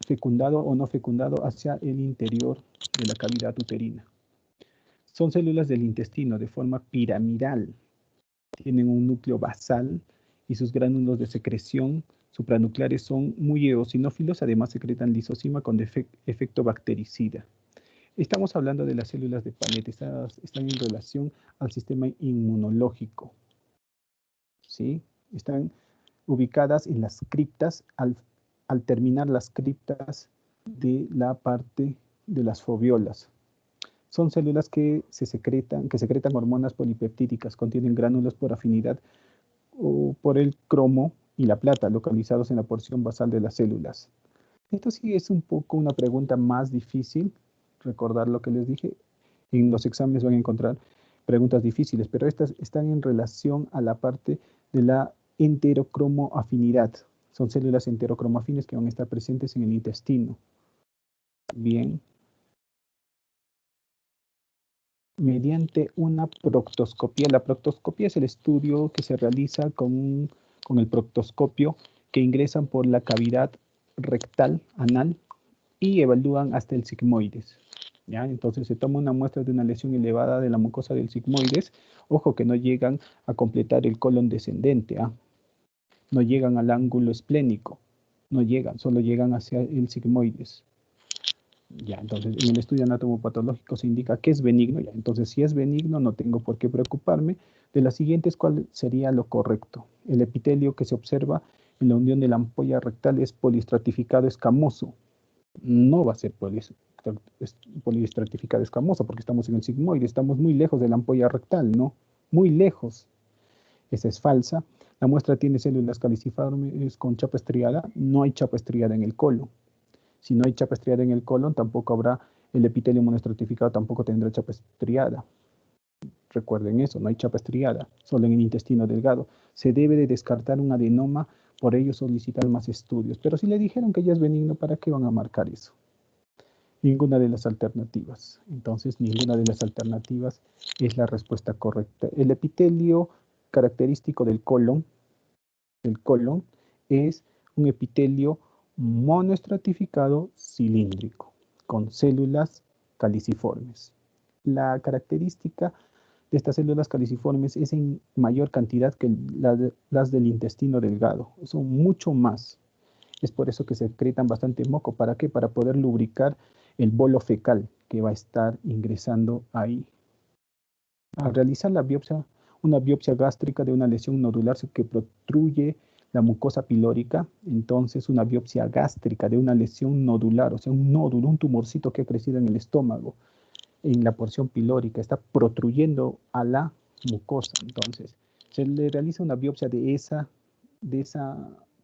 fecundado o no fecundado hacia el interior de la cavidad uterina. Son células del intestino de forma piramidal. Tienen un núcleo basal y sus gránulos de secreción supranucleares son muy eosinófilos, además secretan lisozima con efecto bactericida. Estamos hablando de las células de Paneth, están en relación al sistema inmunológico, ¿sí? Están ubicadas en las criptas, al terminar las criptas de la parte de las foviolas. Son células que secretan hormonas polipeptídicas, contienen gránulos por afinidad o por el cromo y la plata, localizados en la porción basal de las células. Esto sí es un poco una pregunta más difícil, recordar lo que les dije. En los exámenes van a encontrar preguntas difíciles, pero estas están en relación a la parte de la enterocromoafinidad. Son células enterocromoafines que van a estar presentes en el intestino. Bien. Mediante una proctoscopía. La proctoscopía es el estudio que se realiza con el proctoscopio, que ingresan por la cavidad rectal, anal, y evalúan hasta el sigmoides. ¿Ya? Entonces se toma una muestra de una lesión elevada de la mucosa del sigmoides. Ojo que no llegan a completar el colon descendente. No llegan al ángulo esplénico. No llegan, solo llegan hacia el sigmoides. Ya, entonces en el estudio anatomopatológico se indica que es benigno. Ya, entonces si es benigno no tengo por qué preocuparme. De las siguientes, ¿cuál sería lo correcto? El epitelio que se observa en la unión de la ampolla rectal es poliestratificado escamoso. No va a ser poliestratificado escamoso porque estamos en el sigmoide, estamos muy lejos de la ampolla rectal, ¿no? Muy lejos. Esa es falsa. La muestra tiene células caliciformes con chapa estriada. No hay chapa estriada en el colon. Si no hay chapa estriada en el colon, tampoco habrá el epitelio monoestratificado, tampoco tendrá chapa estriada. Recuerden eso, no hay chapa estriada, solo en el intestino delgado. Se debe de descartar un adenoma, por ello solicitar más estudios. Pero si le dijeron que ya es benigno, ¿para qué van a marcar eso? Ninguna de las alternativas. Entonces, ninguna de las alternativas es la respuesta correcta. El epitelio característico del colon es un epitelio monoestratificado cilíndrico, con células caliciformes. La característica de estas células caliciformes es en mayor cantidad que las del intestino delgado, son mucho más. Es por eso que secretan bastante moco. ¿Para qué? Para poder lubricar el bolo fecal que va a estar ingresando ahí. Al realizar una biopsia gástrica de una lesión nodular que protruye la mucosa pilórica, entonces una biopsia gástrica de una lesión nodular, o sea, un nódulo, un tumorcito que ha crecido en el estómago, en la porción pilórica, está protruyendo a la mucosa. Entonces, se le realiza una biopsia de esa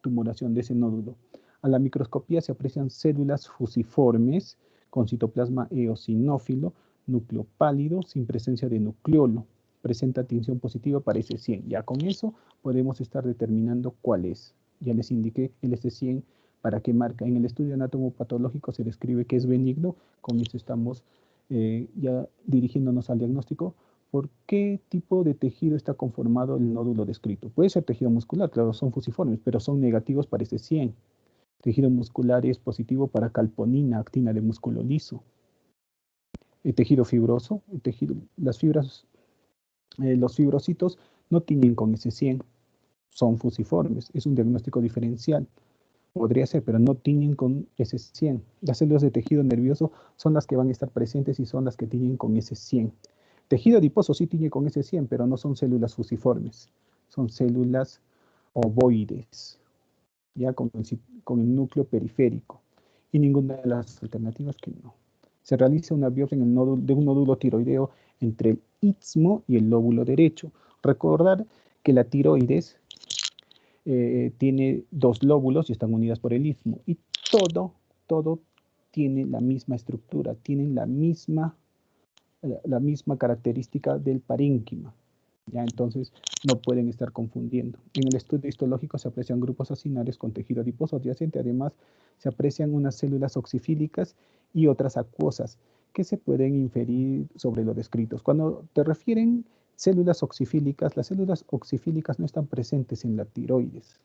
tumoración, de ese nódulo. A la microscopía se aprecian células fusiformes con citoplasma eosinófilo, núcleo pálido, sin presencia de nucleolo. Presenta tinción positiva para S100. Ya con eso podemos estar determinando cuál es. Ya les indiqué el S100 para qué marca. En el estudio anatomopatológico se describe que es benigno. Con eso estamos ya dirigiéndonos al diagnóstico. ¿Por qué tipo de tejido está conformado el nódulo descrito? Puede ser tejido muscular, claro, son fusiformes, pero son negativos para S100. Tejido muscular es positivo para calponina, actina de músculo liso. El tejido fibroso, los fibrocitos no tiñen con S100, son fusiformes, es un diagnóstico diferencial. Podría ser, pero no tiñen con S100. Las células de tejido nervioso son las que van a estar presentes y son las que tiñen con S100. Tejido adiposo sí tiñe con S100, pero no son células fusiformes, son células ovoides, ya con el núcleo periférico. Y ninguna de las alternativas que no. Se realiza una biopsia de un nódulo tiroideo entre el istmo y el lóbulo derecho. Recordar que la tiroides tiene dos lóbulos y están unidas por el istmo. Y todo tiene la misma estructura, tienen la misma característica del parénquima. ¿Ya? Entonces no pueden estar confundiendo. En el estudio histológico se aprecian grupos acinares con tejido adiposo adyacente. Además, se aprecian unas células oxifílicas y otras acuosas que se pueden inferir sobre lo descritos. Cuando te refieren células oxifílicas, las células oxifílicas no están presentes en la tiroides.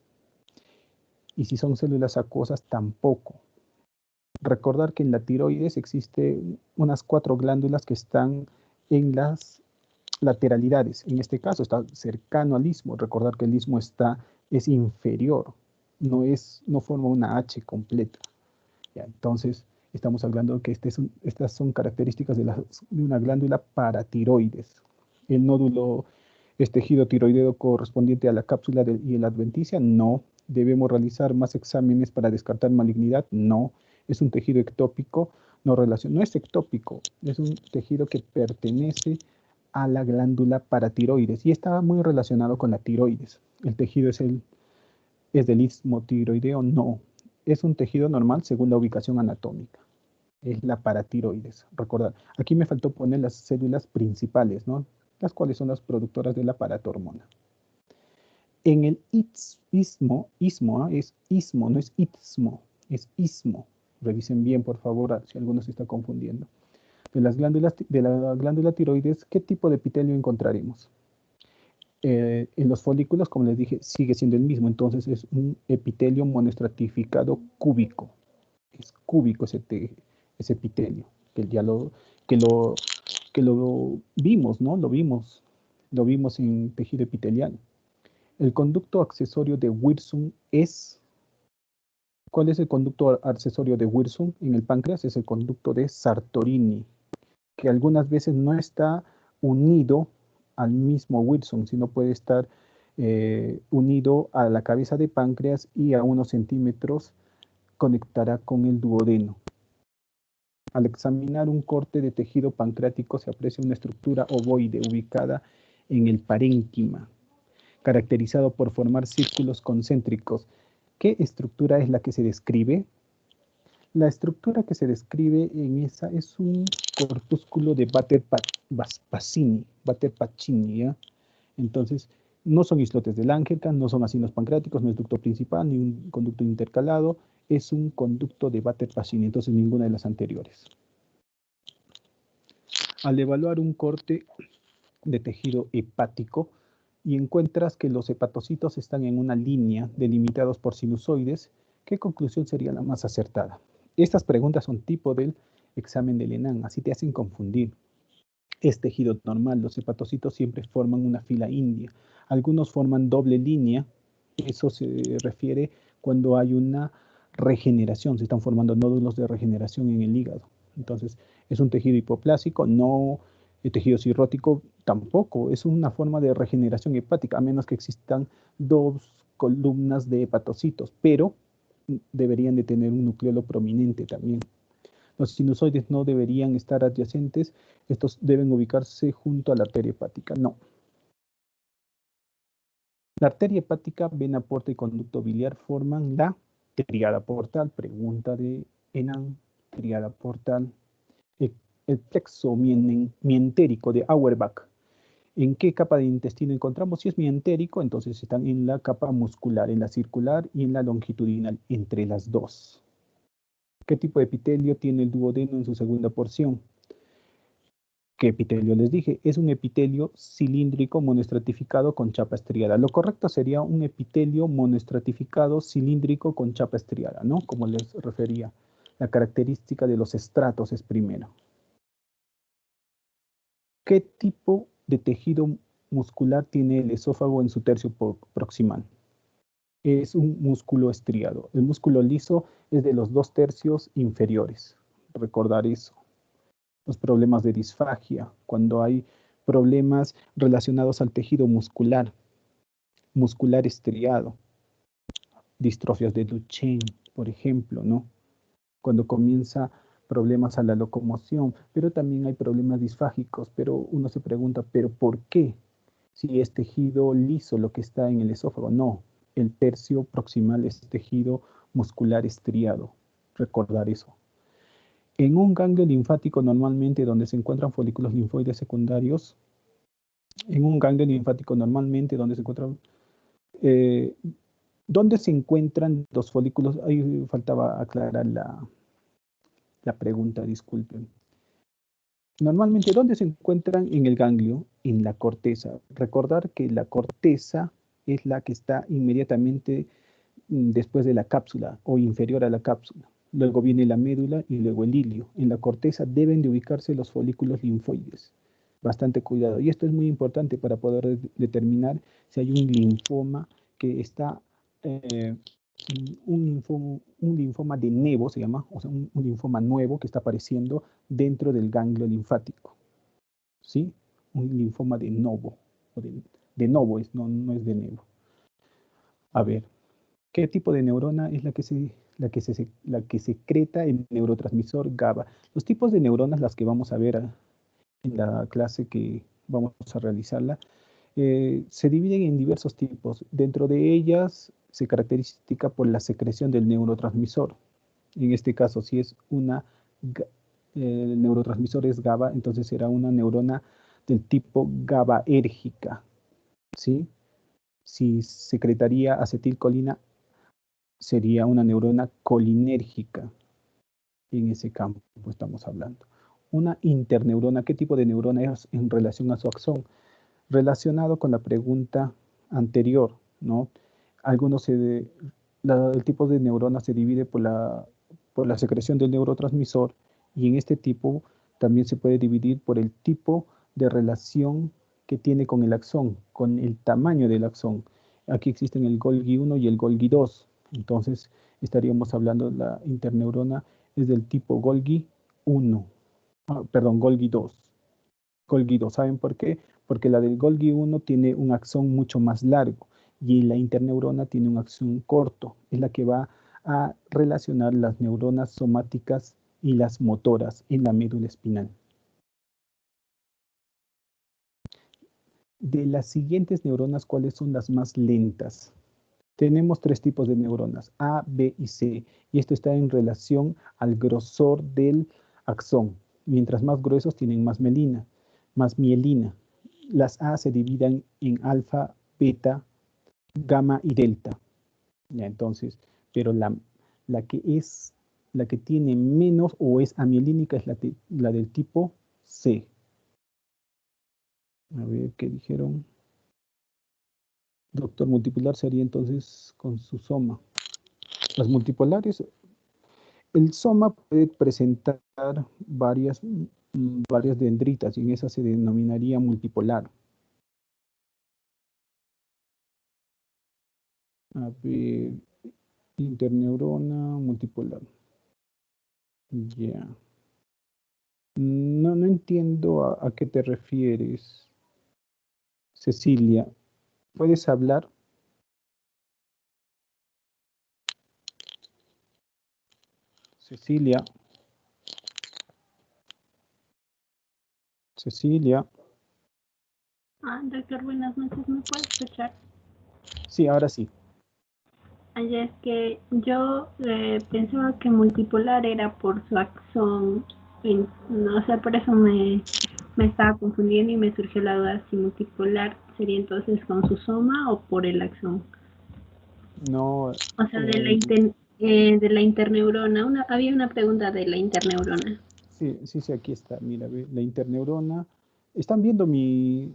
Y si son células acuosas, tampoco. Recordar que en la tiroides existen unas 4 glándulas que están en las lateralidades. En este caso está cercano al istmo. Recordar que el istmo es inferior, no forma una H completa. ¿Ya? Entonces, estamos hablando de que estas son características de una glándula paratiroides. El nódulo es tejido tiroideo correspondiente a la cápsula y la adventicia. No. ¿Debemos realizar más exámenes para descartar malignidad? No. ¿Es un tejido ectópico? No, no es ectópico, es un tejido que pertenece a la glándula paratiroides y está muy relacionado con la tiroides. ¿El tejido es del istmo tiroideo? No. Es un tejido normal según la ubicación anatómica. Es la paratiroides. Recordad, aquí me faltó poner las células principales, ¿no? Las cuales son las productoras de la paratormona. En el istmo, es istmo, no es istmo, es istmo. Revisen bien, por favor, si alguno se está confundiendo. De la glándula tiroides, ¿qué tipo de epitelio encontraremos? En los folículos, como les dije, sigue siendo el mismo, entonces es un epitelio monoestratificado cúbico. Es cúbico ese epitelio, que lo vimos, ¿no? Lo vimos en tejido epitelial. El conducto accesorio de Wirsung es... ¿Cuál es el conducto accesorio de Wirsung en el páncreas? Es el conducto de Sartorini, que algunas veces no está unido al mismo Wirsung, sino puede estar unido a la cabeza de páncreas y a unos centímetros conectará con el duodeno. Al examinar un corte de tejido pancreático se aprecia una estructura ovoide ubicada en el parénquima, caracterizado por formar círculos concéntricos. ¿Qué estructura es la que se describe? La estructura que se describe en esa es un corpúsculo de Batter-Pacini, ¿ya? Entonces, no son islotes de Langerhans, no son acinos pancreáticos, no es ducto principal, ni un conducto intercalado, es un conducto de Batter-Pacini, entonces ninguna de las anteriores. Al evaluar un corte de tejido hepático y encuentras que los hepatocitos están en una línea delimitados por sinusoides, ¿qué conclusión sería la más acertada? Estas preguntas son tipo del examen de Lenán, así te hacen confundir. Es tejido normal, los hepatocitos siempre forman una fila india. Algunos forman doble línea, eso se refiere cuando hay una regeneración, se están formando nódulos de regeneración en el hígado. Entonces, es un tejido hipoplásico, no el tejido cirrótico tampoco, es una forma de regeneración hepática, a menos que existan 2 columnas de hepatocitos, pero deberían de tener un nucleolo prominente también. Los sinusoides no deberían estar adyacentes, estos deben ubicarse junto a la arteria hepática. No. La arteria hepática, vena porta y conducto biliar forman la tríada portal. Pregunta de Enan, tríada portal. El plexo mientérico de Auerbach. ¿En qué capa de intestino encontramos? Si es mientérico, entonces están en la capa muscular, en la circular y en la longitudinal, entre las dos. ¿Qué tipo de epitelio tiene el duodeno en su segunda porción? ¿Qué epitelio les dije? Es un epitelio cilíndrico monoestratificado con chapa estriada. Lo correcto sería un epitelio monoestratificado cilíndrico con chapa estriada, ¿no? Como les refería. La característica de los estratos es primero. ¿Qué tipo de tejido muscular tiene el esófago en su tercio proximal? Es un músculo estriado. El músculo liso es de los 2/3 inferiores. Recordar eso. Los problemas de disfagia, cuando hay problemas relacionados al tejido muscular estriado, distrofias de Duchenne, por ejemplo, ¿no? Cuando comienza problemas a la locomoción, pero también hay problemas disfágicos, pero uno se pregunta, ¿pero por qué? Si es tejido liso lo que está en el esófago, no, el tercio proximal es tejido muscular estriado, recordar eso. En un ganglio linfático normalmente donde se encuentran folículos linfoides secundarios, ¿dónde se encuentran los folículos? Ahí faltaba aclarar la pregunta, disculpen. Normalmente, ¿dónde se encuentran en el ganglio? En la corteza. Recordar que la corteza es la que está inmediatamente después de la cápsula o inferior a la cápsula. luego viene la médula y luego el hilio. En la corteza deben de ubicarse los folículos linfoides. Bastante cuidado. Y esto es muy importante para poder determinar si hay un linfoma que está, un linfoma de Nevo se llama, o sea, un linfoma nuevo que está apareciendo dentro del ganglio linfático. ¿Sí? Un linfoma de novo, o de novo, no es de Nevo. A ver, ¿qué tipo de neurona es la que secreta el neurotransmisor GABA? Los tipos de neuronas, las que vamos a ver en la clase que vamos a realizarla, se dividen en diversos tipos. Dentro de ellas se caracteriza por la secreción del neurotransmisor. En este caso, si es el neurotransmisor es GABA, entonces será una neurona del tipo GABAérgica, ¿sí? Si secretaría acetilcolina, sería una neurona colinérgica. En ese campo estamos hablando. Una interneurona, ¿qué tipo de neurona es en relación a su axón? Relacionado con la pregunta anterior, ¿no? El tipo de neurona se divide por la secreción del neurotransmisor, y en este tipo también se puede dividir por el tipo de relación que tiene con el axón, con el tamaño del axón. Aquí existen el Golgi 1 y el Golgi 2. Entonces estaríamos hablando de la interneurona es del tipo Golgi 1, perdón, Golgi 2. Golgi 2, ¿saben por qué? Porque la del Golgi 1 tiene un axón mucho más largo y la interneurona tiene un axón corto. Es la que va a relacionar las neuronas somáticas y las motoras en la médula espinal. De las siguientes neuronas, ¿cuáles son las más lentas? Tenemos tres tipos de neuronas, A, B y C, y esto está en relación al grosor del axón. Mientras más gruesos tienen más mielina. Las A se dividen en alfa, beta, gamma y delta. Ya, entonces, pero la que tiene menos o es amielínica es la del tipo C. A ver, ¿qué dijeron? Doctor, multipolar sería entonces con su soma. Las multipolares, el soma puede presentar varias dendritas y en esa se denominaría multipolar. A ver, interneurona multipolar. Ya. No entiendo a qué te refieres, Cecilia. ¿Puedes hablar? Cecilia. Cecilia. Doctor, buenas noches, ¿me puede escuchar? Sí, ahora sí. Es que yo pensaba que multipolar era por su axón, no sé, por eso me estaba confundiendo y me surgió la duda si multipolar sería entonces con su soma o por el axón. No, O sea, de la interneurona, había una pregunta de la interneurona. sí, aquí está. Mira, ve, la interneurona. Están viendo mi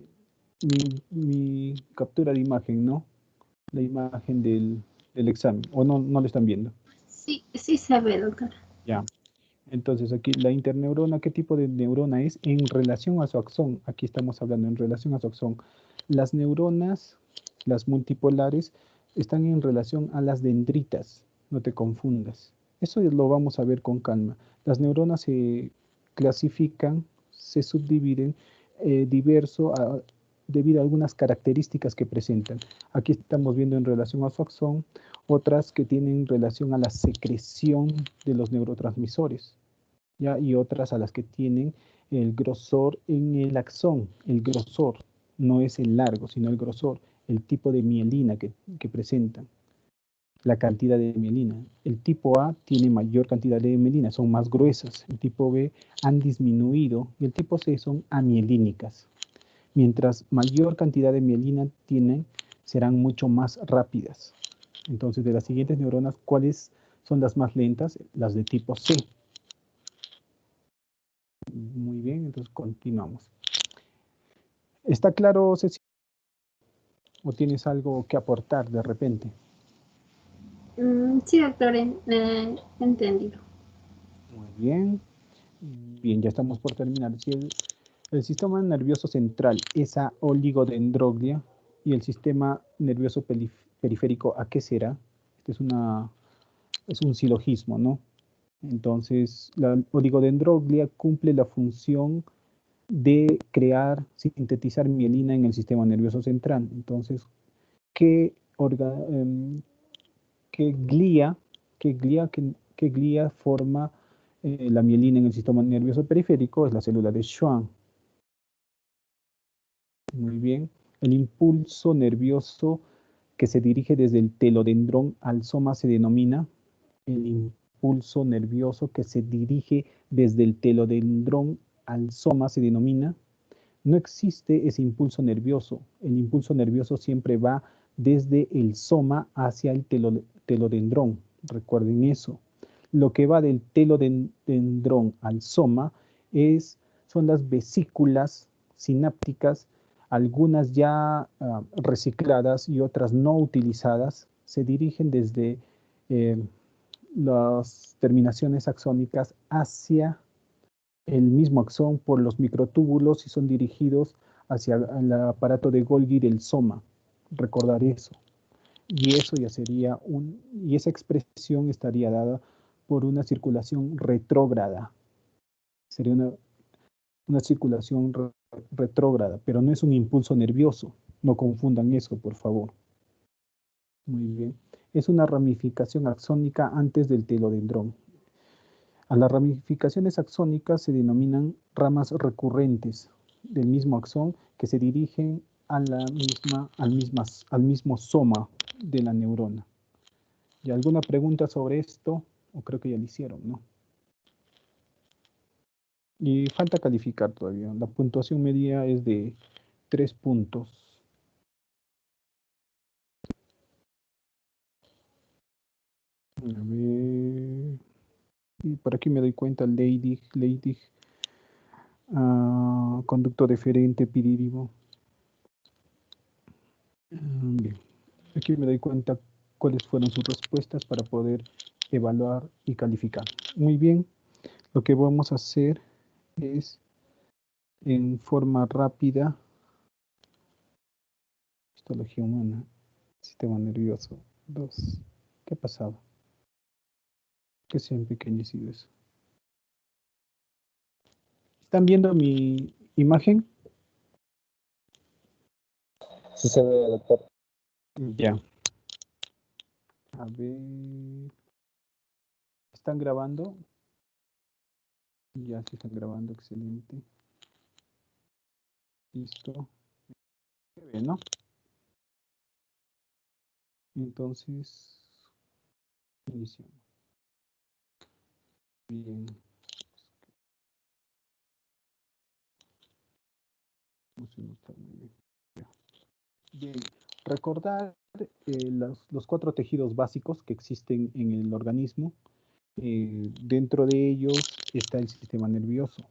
captura de imagen, ¿no? La imagen del examen. ¿O no lo están viendo? Sí, sí se ve, doctor. Ya. Entonces, aquí la interneurona, ¿qué tipo de neurona es? En relación a su axón. Aquí estamos hablando en relación a su axón. Las neuronas, las multipolares, están en relación a las dendritas. No te confundas. Eso lo vamos a ver con calma. Las neuronas se clasifican, se subdividen debido a algunas características que presentan. Aquí estamos viendo en relación a su axón, otras que tienen relación a la secreción de los neurotransmisores, ¿ya? Y otras a las que tienen el grosor en el axón. El grosor no es el largo, sino el grosor, el tipo de mielina que presentan, la cantidad de mielina. El tipo A tiene mayor cantidad de mielina, son más gruesas. El tipo B han disminuido y el tipo C son amielínicas. Mientras mayor cantidad de mielina tienen, serán mucho más rápidas. Entonces, de las siguientes neuronas, ¿cuáles son las más lentas? Las de tipo C. Muy bien, entonces continuamos. ¿Está claro, Cecilia? ¿O tienes algo que aportar de repente? Sí, doctor, entendido. bien. Bien, ya estamos por terminar. Si el sistema nervioso central, esa oligodendroglia, y el sistema nervioso periférico, ¿a qué será? Este es un silogismo, ¿no? Entonces, la oligodendroglia cumple la función de crear, sintetizar mielina en el sistema nervioso central. Entonces, ¿qué, qué glía, qué glía forma la mielina en el sistema nervioso periférico? Es la célula de Schwann. Muy bien. El impulso nervioso que se dirige desde el telodendrón al soma se denomina el impulso nervioso que se dirige desde el telodendrón al soma se denomina. No existe ese impulso nervioso. El impulso nervioso siempre va desde el soma hacia el telodendrón. Recuerden eso. Lo que va del telodendrón al soma son las vesículas sinápticas, algunas ya recicladas y otras no utilizadas, se dirigen desde las terminaciones axónicas hacia el mismo axón por los microtúbulos y son dirigidos hacia el aparato de Golgi del soma. Recordar eso. Y eso ya sería y esa expresión estaría dada por una circulación retrógrada. Sería una circulación retrógrada, pero no es un impulso nervioso. No confundan eso, por favor. Muy bien. Es una ramificación axónica antes del telodendrón. A las ramificaciones axónicas se denominan ramas recurrentes del mismo axón que se dirigen al mismo soma de la neurona. ¿Y alguna pregunta sobre esto? O creo que ya lo hicieron, ¿no? Y falta calificar todavía. La puntuación media es de 3 puntos. A ver. Y por aquí me doy cuenta, Leydig, conducto deferente, epidídimo. Bien. Aquí me doy cuenta cuáles fueron sus respuestas para poder evaluar y calificar. Muy bien. Lo que vamos a hacer es en forma rápida. Histología humana, sistema nervioso 2. ¿Qué ha pasado? Que se ha empequeñecido eso. ¿Están viendo mi imagen? Sí se ve, doctor. Ya. A ver. ¿Están grabando? Ya, sí están grabando, excelente. Listo. Qué bien, ¿no? Entonces, iniciamos. Bien. Bien. Recordar los 4 tejidos básicos que existen en el organismo. Dentro de ellos está el sistema nervioso.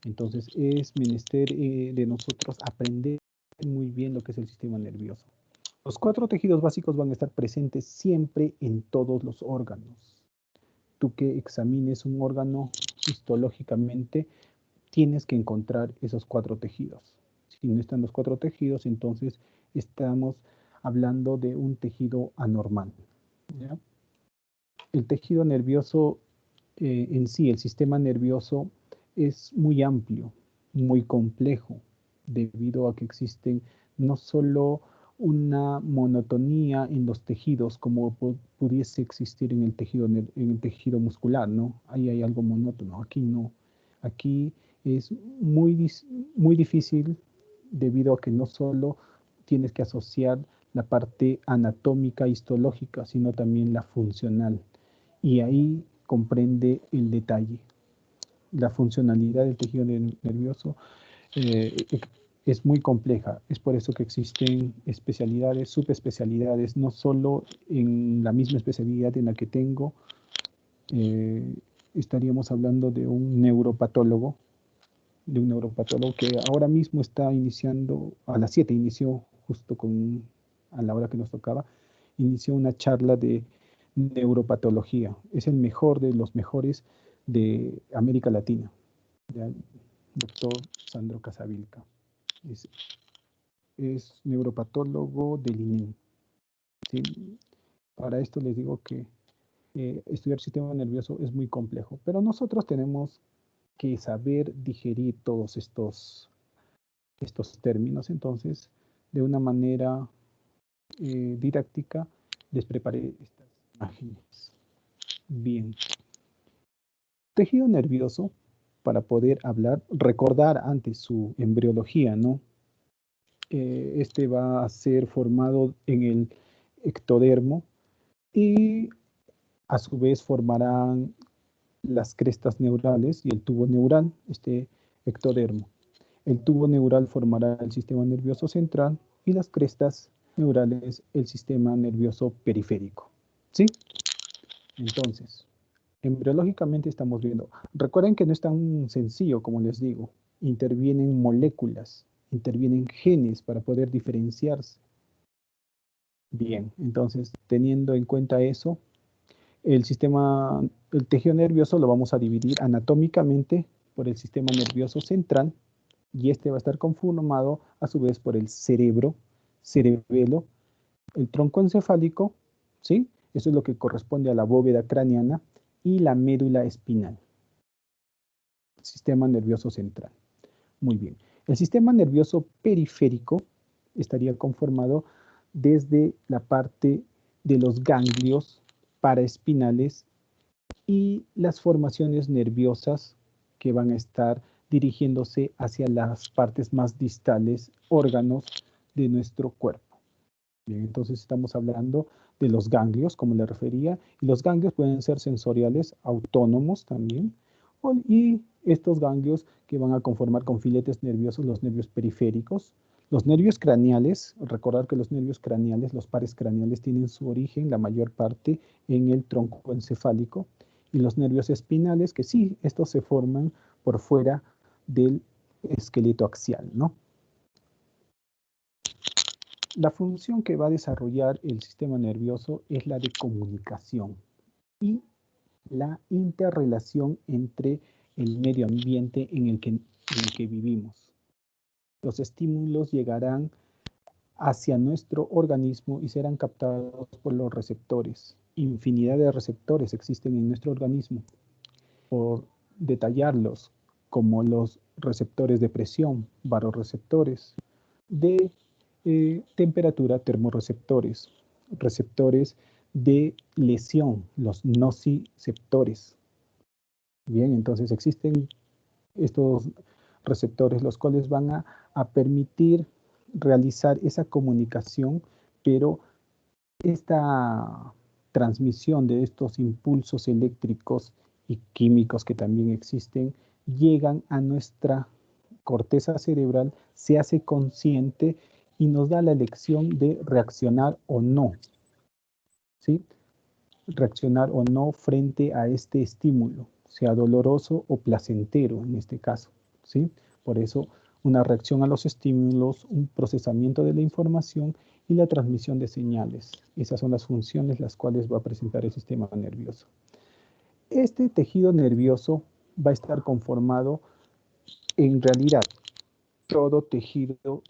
Entonces es menester de nosotros aprender muy bien lo que es el sistema nervioso. Los 4 tejidos básicos van a estar presentes siempre en todos los órganos. Tú que examines un órgano histológicamente, tienes que encontrar esos 4 tejidos. Si no están los 4 tejidos, entonces estamos hablando de un tejido anormal. ¿Ya? El tejido nervioso en sí, el sistema nervioso, es muy amplio, muy complejo, debido a que existen no solo una monotonía en los tejidos como pudiese existir en el tejido muscular, ¿no? Ahí hay algo monótono, aquí no. Aquí es muy difícil debido a que no solo tienes que asociar la parte anatómica histológica, sino también la funcional. Y ahí comprende el detalle. La funcionalidad del tejido nervioso es muy compleja. Es por eso que existen especialidades, subespecialidades, no solo en la misma especialidad en la que tengo. Estaríamos hablando de un neuropatólogo que ahora mismo está iniciando, a las 7 inició, justo a la hora que nos tocaba, inició una charla de neuropatología. Es el mejor de los mejores de América Latina, ¿ya? Doctor Sandro Casavilca. Es neuropatólogo del INEM. ¿Sí? Para esto les digo que estudiar sistema nervioso es muy complejo, pero nosotros tenemos que saber digerir todos estos términos. Entonces, de una manera didáctica, les preparé estas imágenes. Bien. Tejido nervioso, para poder hablar, recordar antes su embriología, ¿no? Este va a ser formado en el ectodermo y a su vez formarán las crestas neurales y el tubo neural, este ectodermo. El tubo neural formará el sistema nervioso central y las crestas neurales el sistema nervioso periférico. ¿Sí? Entonces, embriológicamente estamos viendo. Recuerden que no es tan sencillo, como les digo. Intervienen moléculas, intervienen genes para poder diferenciarse. Bien, entonces, teniendo en cuenta eso, el tejido nervioso lo vamos a dividir anatómicamente por el sistema nervioso central y este va a estar conformado a su vez por el cerebro, cerebelo, el tronco encefálico, ¿sí? Eso es lo que corresponde a la bóveda craneana y la médula espinal. Sistema nervioso central. Muy bien. El sistema nervioso periférico estaría conformado desde la parte de los ganglios paraespinales y las formaciones nerviosas que van a estar dirigiéndose hacia las partes más distales, órganos de nuestro cuerpo. Bien, entonces estamos hablando de los ganglios, como le refería, y los ganglios pueden ser sensoriales, autónomos también, y estos ganglios que van a conformar con filetes nerviosos los nervios periféricos. Los nervios craneales, recordar que los nervios craneales, los pares craneales tienen su origen, la mayor parte, en el tronco encefálico, y los nervios espinales, que sí, estos se forman por fuera del esqueleto axial, ¿no? La función que va a desarrollar el sistema nervioso es la de comunicación y la interrelación entre el medio ambiente en el que vivimos. Los estímulos llegarán hacia nuestro organismo y serán captados por los receptores. Infinidad de receptores existen en nuestro organismo. Por detallarlos, como los receptores de presión, baroreceptores, de temperatura, termorreceptores, receptores de lesión, los nociceptores. Bien, entonces existen estos receptores, los cuales van a permitir realizar esa comunicación, pero esta transmisión de estos impulsos eléctricos y químicos que también existen, llegan a nuestra corteza cerebral, se hace consciente y nos da la elección de reaccionar o no, ¿sí? Reaccionar o no frente a este estímulo, sea doloroso o placentero en este caso, ¿sí? Por eso, una reacción a los estímulos, un procesamiento de la información y la transmisión de señales. Esas son las funciones las cuales va a presentar el sistema nervioso. Este tejido nervioso va a estar conformado, en realidad, todo tejido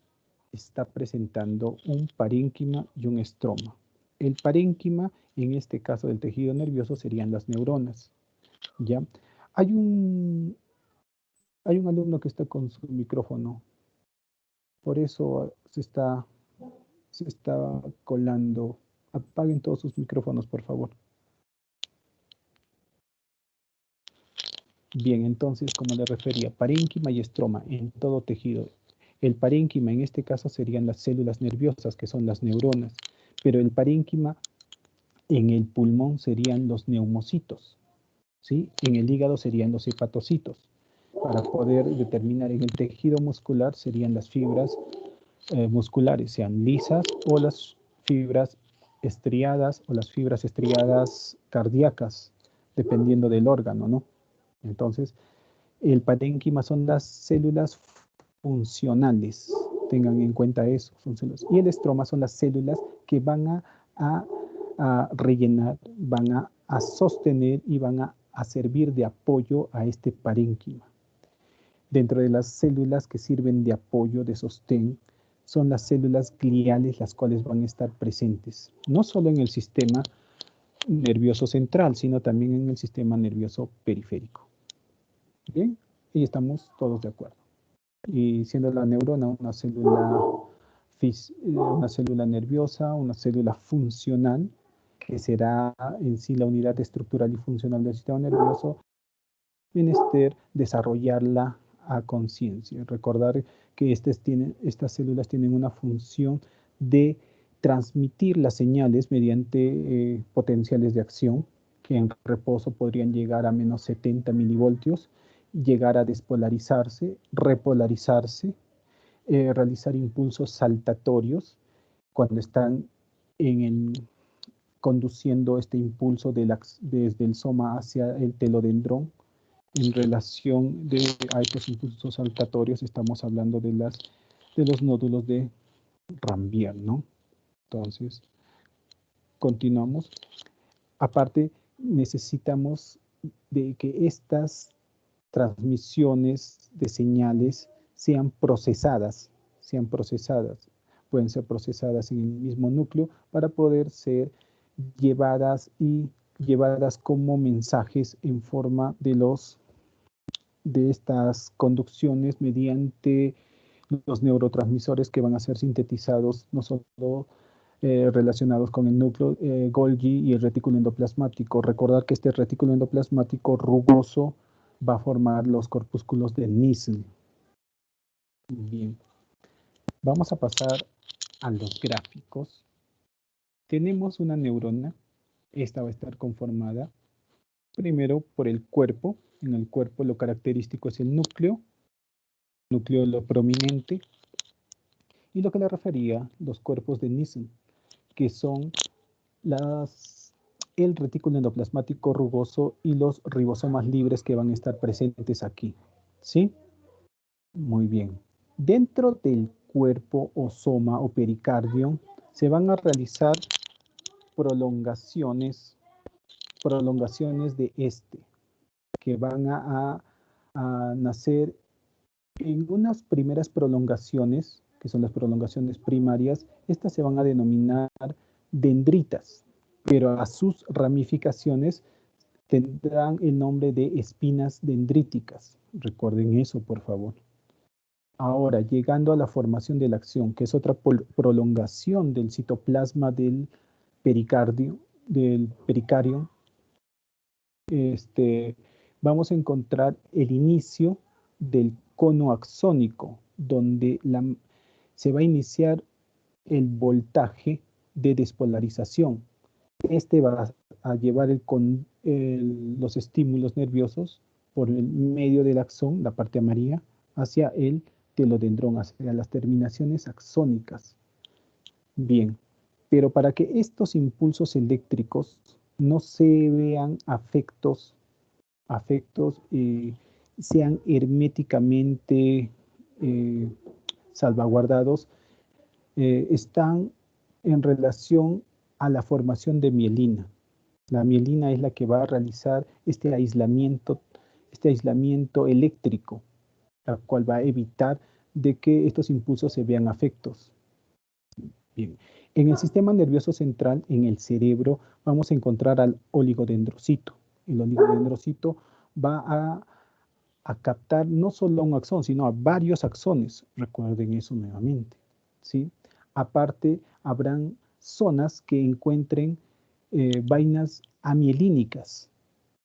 está presentando un parénquima y un estroma. El parénquima, en este caso del tejido nervioso, serían las neuronas, ¿ya? Hay un alumno que está con su micrófono, por eso se está colando. Apaguen todos sus micrófonos, por favor. Bien, entonces, como le refería, parénquima y estroma en todo tejido. El parénquima en este caso serían las células nerviosas, que son las neuronas, pero el parénquima en el pulmón serían los neumocitos, ¿sí? En el hígado serían los hepatocitos. Para poder determinar en el tejido muscular serían las fibras musculares, sean lisas o las fibras estriadas o las fibras estriadas cardíacas, dependiendo del órgano, ¿no? Entonces, el parénquima son las células funcionales, tengan en cuenta eso, son células. Y el estroma son las células que van a rellenar, van a sostener y van a a servir de apoyo a este parénquima. Dentro de las células que sirven de apoyo, de sostén, son las células gliales las cuales van a estar presentes, no solo en el sistema nervioso central, sino también en el sistema nervioso periférico. Bien, y estamos todos de acuerdo. Y siendo la neurona una célula nerviosa, una célula funcional, que será en sí la unidad estructural y funcional del sistema nervioso, menester desarrollarla a conciencia. Recordar que estas células tienen una función de transmitir las señales mediante potenciales de acción, que en reposo podrían llegar a menos 70 milivoltios, llegar a despolarizarse, repolarizarse, realizar impulsos saltatorios cuando están conduciendo este impulso desde el soma hacia el telodendrón. En relación a estos impulsos saltatorios estamos hablando de los nódulos de Ranvier, ¿no? Entonces, continuamos. Aparte, necesitamos de que estas transmisiones de señales sean procesadas. Pueden ser procesadas en el mismo núcleo para poder ser llevadas como mensajes en forma de estas conducciones mediante los neurotransmisores que van a ser sintetizados no solo relacionados con el núcleo Golgi y el retículo endoplasmático. Recordar que este retículo endoplasmático rugoso va a formar los corpúsculos de Nissl. Bien, vamos a pasar a los gráficos. Tenemos una neurona. Esta va a estar conformada primero por el cuerpo. En el cuerpo lo característico es el núcleo lo prominente, y lo que le refería los cuerpos de Nissl, que son el retículo endoplasmático rugoso y los ribosomas libres que van a estar presentes aquí. ¿Sí? Muy bien. Dentro del cuerpo o soma o pericardio se van a realizar prolongaciones de que van a nacer en unas primeras prolongaciones, que son las prolongaciones primarias. Estas se van a denominar dendritas, pero a sus ramificaciones tendrán el nombre de espinas dendríticas. Recuerden eso, por favor. Ahora, llegando a la formación de la acción, que es otra prolongación del citoplasma del pericardio, vamos a encontrar el inicio del cono axónico, donde se va a iniciar el voltaje de despolarización. Este va a llevar los estímulos nerviosos por el medio del axón, la parte amarilla, hacia el telodendrón, hacia las terminaciones axónicas. Bien, pero para que estos impulsos eléctricos no se vean sean herméticamente salvaguardados, están en relación a la formación de mielina. La mielina es la que va a realizar este aislamiento eléctrico, la cual va a evitar de que estos impulsos se vean afectos. Bien. En el sistema nervioso central, en el cerebro, vamos a encontrar al oligodendrocito. El oligodendrocito va a captar no solo un axón, sino a varios axones. Recuerden eso nuevamente, ¿sí? Aparte, habrán zonas que encuentren vainas amielínicas,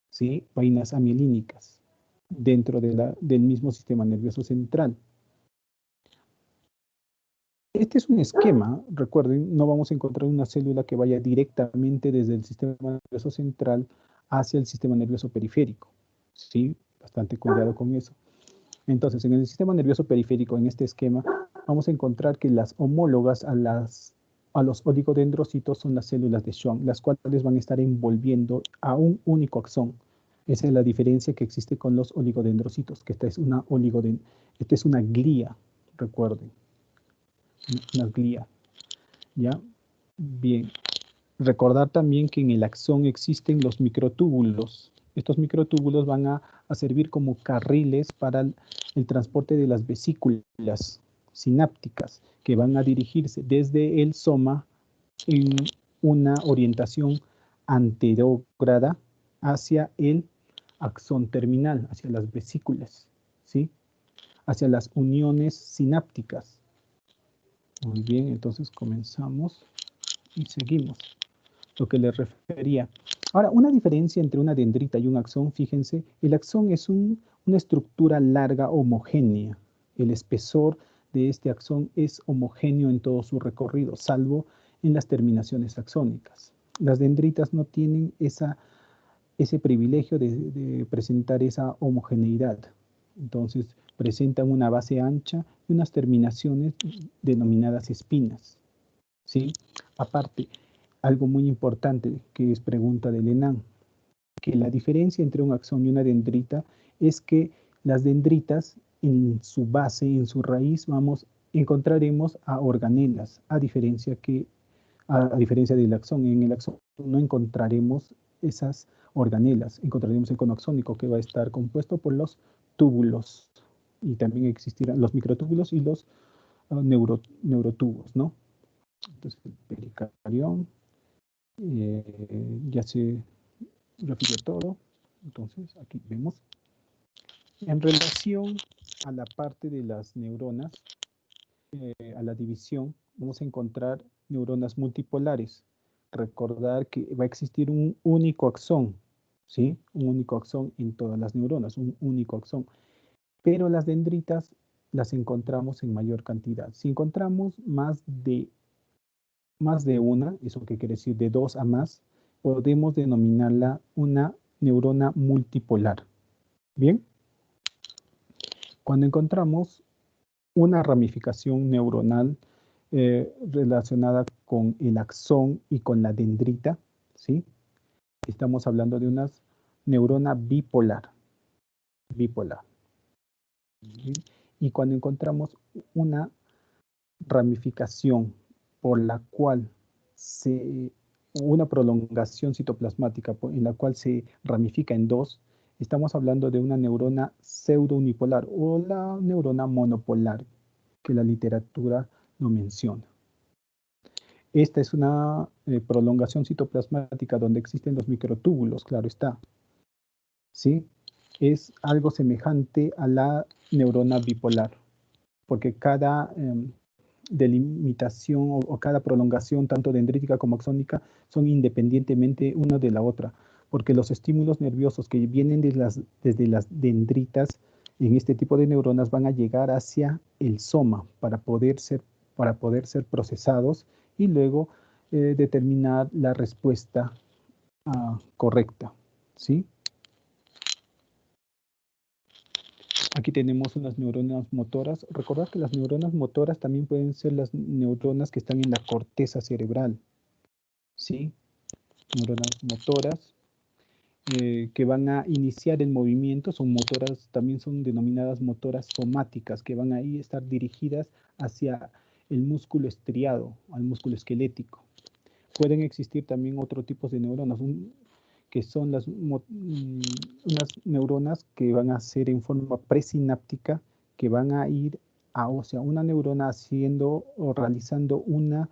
¿sí? Vainas amielínicas dentro del mismo sistema nervioso central. Este es un esquema, recuerden, no vamos a encontrar una célula que vaya directamente desde el sistema nervioso central hacia el sistema nervioso periférico, ¿sí? Bastante cuidado con eso. Entonces, en el sistema nervioso periférico, en este esquema, vamos a encontrar que las homólogas a los oligodendrocitos son las células de Schwann, las cuales van a estar envolviendo a un único axón. Esa es la diferencia que existe con los oligodendrocitos, que esta es una glía, recuerden. Una glía, ¿ya? Bien. Recordar también que en el axón existen los microtúbulos, Estos microtúbulos van a servir como carriles para el transporte de las vesículas sinápticas que van a dirigirse desde el soma en una orientación anterógrada hacia el axón terminal, hacia las vesículas, ¿sí? Hacia las uniones sinápticas. Muy bien, entonces comenzamos y seguimos. Lo que les refería. Ahora, una diferencia entre una dendrita y un axón, fíjense, el axón es una estructura larga homogénea. El espesor de este axón es homogéneo en todo su recorrido, salvo en las terminaciones axónicas. Las dendritas no tienen ese privilegio de presentar esa homogeneidad. Entonces, presentan una base ancha y unas terminaciones denominadas espinas, ¿sí? Aparte, algo muy importante que es pregunta de Lenan, que la diferencia entre un axón y una dendrita es que las dendritas en su base, en su raíz, encontraremos a organelas, a diferencia del axón. En el axón no encontraremos esas organelas, encontraremos el cono axónico que va a estar compuesto por los túbulos y también existirán los microtúbulos y los neurotubos, ¿no? Entonces, el pericarión. Ya se refirió todo. Entonces, aquí vemos. En relación a la parte de las neuronas, a la división, vamos a encontrar neuronas multipolares. Recordar que va a existir un único axón, ¿sí? Un único axón en todas las neuronas, un único axón. Pero las dendritas las encontramos en mayor cantidad. Si encontramos más de una, ¿eso qué quiere decir? De 2 a más, podemos denominarla una neurona multipolar. Bien, cuando encontramos una ramificación neuronal relacionada con el axón y con la dendrita, ¿sí? Estamos hablando de una neurona bipolar. Bipolar. ¿Sí? Y cuando encontramos una ramificación por la cual una prolongación citoplasmática en la cual se ramifica en 2, estamos hablando de una neurona pseudo-unipolar o la neurona monopolar, que la literatura lo menciona. Esta es una prolongación citoplasmática donde existen los microtúbulos, claro está. ¿Sí? Es algo semejante a la neurona bipolar, porque cada delimitación o cada prolongación, tanto dendrítica como axónica, son independientemente una de la otra, porque los estímulos nerviosos que vienen desde las dendritas en este tipo de neuronas van a llegar hacia el soma para poder ser procesados y luego determinar la respuesta correcta, ¿sí? Aquí tenemos unas neuronas motoras. Recordad que las neuronas motoras también pueden ser las neuronas que están en la corteza cerebral, ¿sí? Neuronas motoras que van a iniciar el movimiento, también son denominadas motoras somáticas, que van a estar dirigidas hacia el músculo estriado, al músculo esquelético. Pueden existir también otros tipos de neuronas, que son unas neuronas que van a ser en forma presináptica, que van a ir o sea, una neurona haciendo o realizando una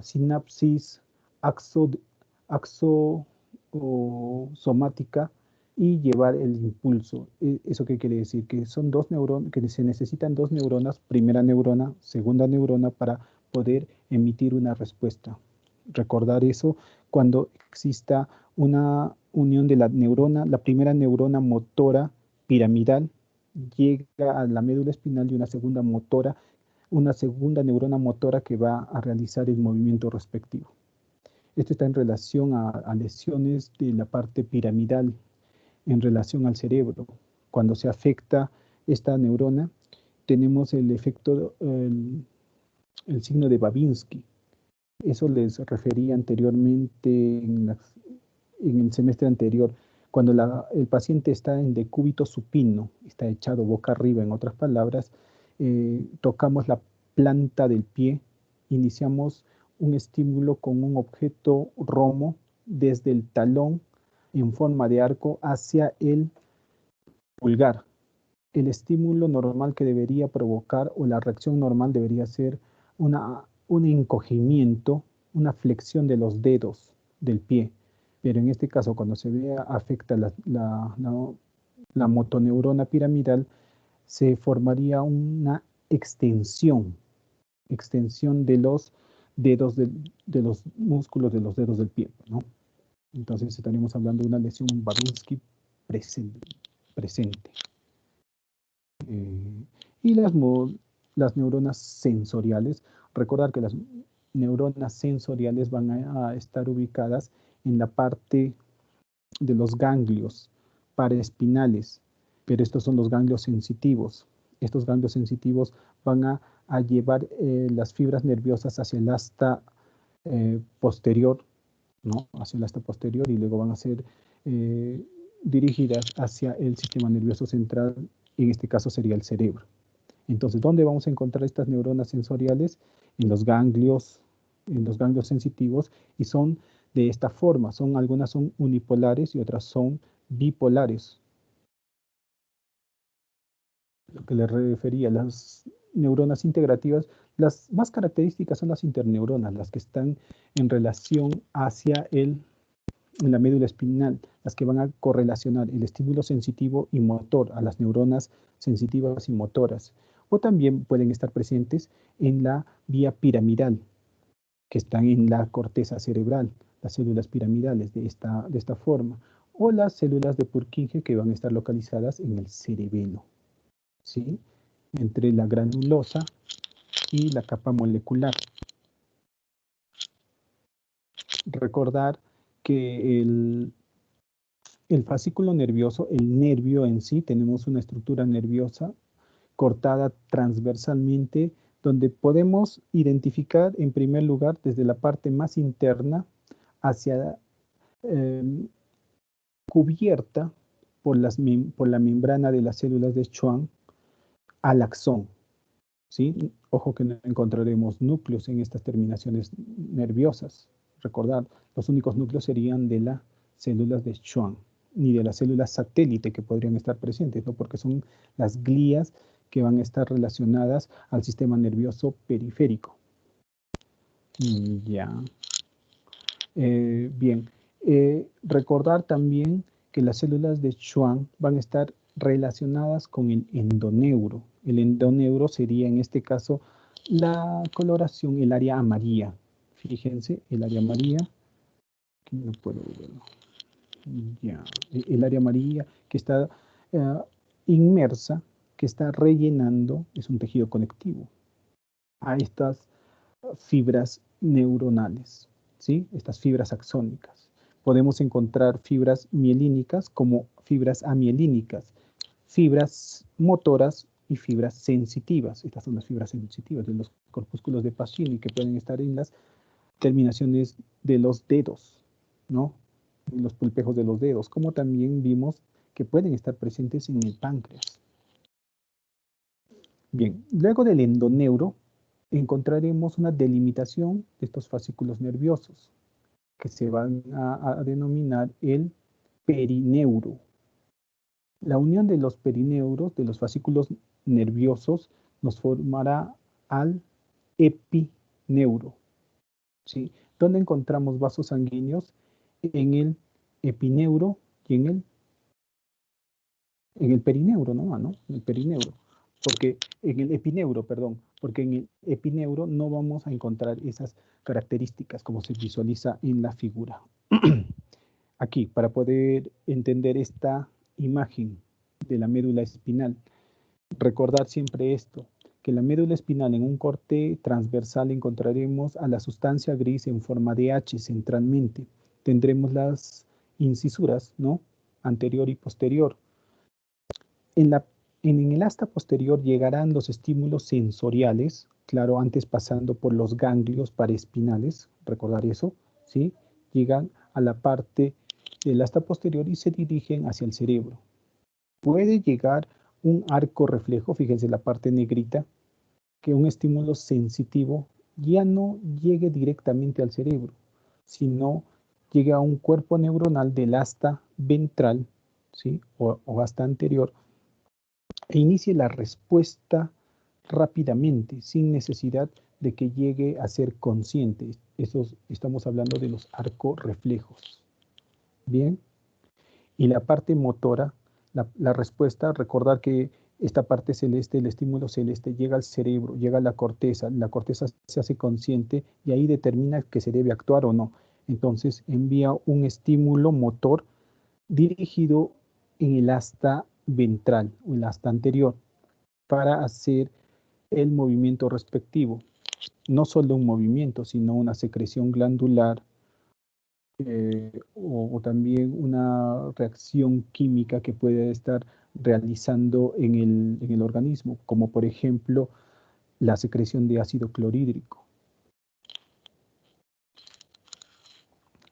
sinapsis axosomática y llevar el impulso. ¿Eso qué quiere decir? Que son dos neuronas, que se necesitan dos neuronas, primera neurona, segunda neurona, para poder emitir una respuesta. Recordar eso cuando exista una unión de la primera neurona motora piramidal llega a la médula espinal y una segunda neurona motora que va a realizar el movimiento respectivo. Esto está en relación a lesiones de la parte piramidal en relación al cerebro. Cuando se afecta esta neurona, tenemos el efecto, el signo de Babinski. Eso les refería anteriormente en el semestre anterior, cuando el paciente está en decúbito supino, está echado boca arriba, en otras palabras, tocamos la planta del pie, iniciamos un estímulo con un objeto romo desde el talón en forma de arco hacia el pulgar. El estímulo normal que debería provocar o la reacción normal debería ser un encogimiento, una flexión de los dedos del pie. Pero en este caso, cuando se vea afecta la motoneurona piramidal, se formaría una extensión de los dedos de los músculos de los dedos del pie, ¿no? Entonces estaríamos hablando de una lesión Babinsky presente. Y las neuronas sensoriales, recordar que las neuronas sensoriales van a estar ubicadas en la parte de los ganglios paraespinales, pero estos son los ganglios sensitivos. Estos ganglios sensitivos van a llevar las fibras nerviosas hacia el asta posterior, ¿no? Hacia el asta posterior, y luego van a ser dirigidas hacia el sistema nervioso central, en este caso sería el cerebro. Entonces, ¿dónde vamos a encontrar estas neuronas sensoriales? En los ganglios sensitivos, y son de esta forma. Algunas son unipolares y otras son bipolares. Lo que les refería, las neuronas integrativas, las más características son las interneuronas, las que están en relación hacia en la médula espinal, las que van a correlacionar el estímulo sensitivo y motor a las neuronas sensitivas y motoras. O también pueden estar presentes en la vía piramidal, que están en la corteza cerebral, las células piramidales de esta forma, o las células de Purkinje, que van a estar localizadas en el cerebelo, ¿sí? Entre la granulosa y la capa molecular. Recordar que el fascículo nervioso, el nervio en sí, tenemos una estructura nerviosa cortada transversalmente, donde podemos identificar en primer lugar desde la parte más interna hacia cubierta por la membrana de las células de Schwann al axón, ¿sí? Ojo que no encontraremos núcleos en estas terminaciones nerviosas. Recordar, los únicos núcleos serían de las células de Schwann, ni de las células satélite que podrían estar presentes, ¿no? Porque son las glías que van a estar relacionadas al sistema nervioso periférico. Ya. Bien. Recordar también que las células de Schwann van a estar relacionadas con el endoneuro. El endoneuro sería en este caso la coloración, el área amarilla. Fíjense, el área amarilla. Aquí no puedo verlo. Ya. El área amarilla que está inmersa, que está rellenando, es un tejido conectivo a estas fibras neuronales, ¿sí? Estas fibras axónicas. Podemos encontrar fibras mielínicas como fibras amielínicas, fibras motoras y fibras sensitivas. Estas son las fibras sensitivas de los corpúsculos de Pacini, que pueden estar en las terminaciones de los dedos, ¿no? En los pulpejos de los dedos, como también vimos que pueden estar presentes en el páncreas. Bien, luego del endoneuro encontraremos una delimitación de estos fascículos nerviosos, que se van a denominar el perineuro. La unión de los perineuros, de los fascículos nerviosos, nos formará al epineuro, ¿sí? ¿Dónde encontramos vasos sanguíneos? En el epineuro y en el perineuro, ¿no? En el perineuro. Porque en el epineuro, perdón, porque en el epineuro no vamos a encontrar esas características como se visualiza en la figura. Aquí, para poder entender esta imagen de la médula espinal, recordar siempre esto, que la médula espinal en un corte transversal encontraremos a la sustancia gris en forma de H centralmente. Tendremos las incisuras, ¿no? Anterior y posterior. En el asta posterior llegarán los estímulos sensoriales, claro, antes pasando por los ganglios paraespinales, recordar eso, ¿sí? Llegan a la parte del asta posterior y se dirigen hacia el cerebro. Puede llegar un arco reflejo, fíjense la parte negrita, que un estímulo sensitivo ya no llegue directamente al cerebro, sino llegue a un cuerpo neuronal del asta ventral, ¿sí? o asta anterior, e inicie la respuesta rápidamente, sin necesidad de que llegue a ser consciente. Estamos hablando de los arcorreflejos. Bien, y la parte motora, la respuesta, recordar que esta parte celeste, el estímulo celeste, llega al cerebro, llega a la corteza se hace consciente y ahí determina que se debe actuar o no. Entonces envía un estímulo motor dirigido en el asta ventral o el asta anterior para hacer el movimiento respectivo. No solo un movimiento, sino una secreción glandular o también una reacción química que puede estar realizando en el organismo, como por ejemplo la secreción de ácido clorhídrico.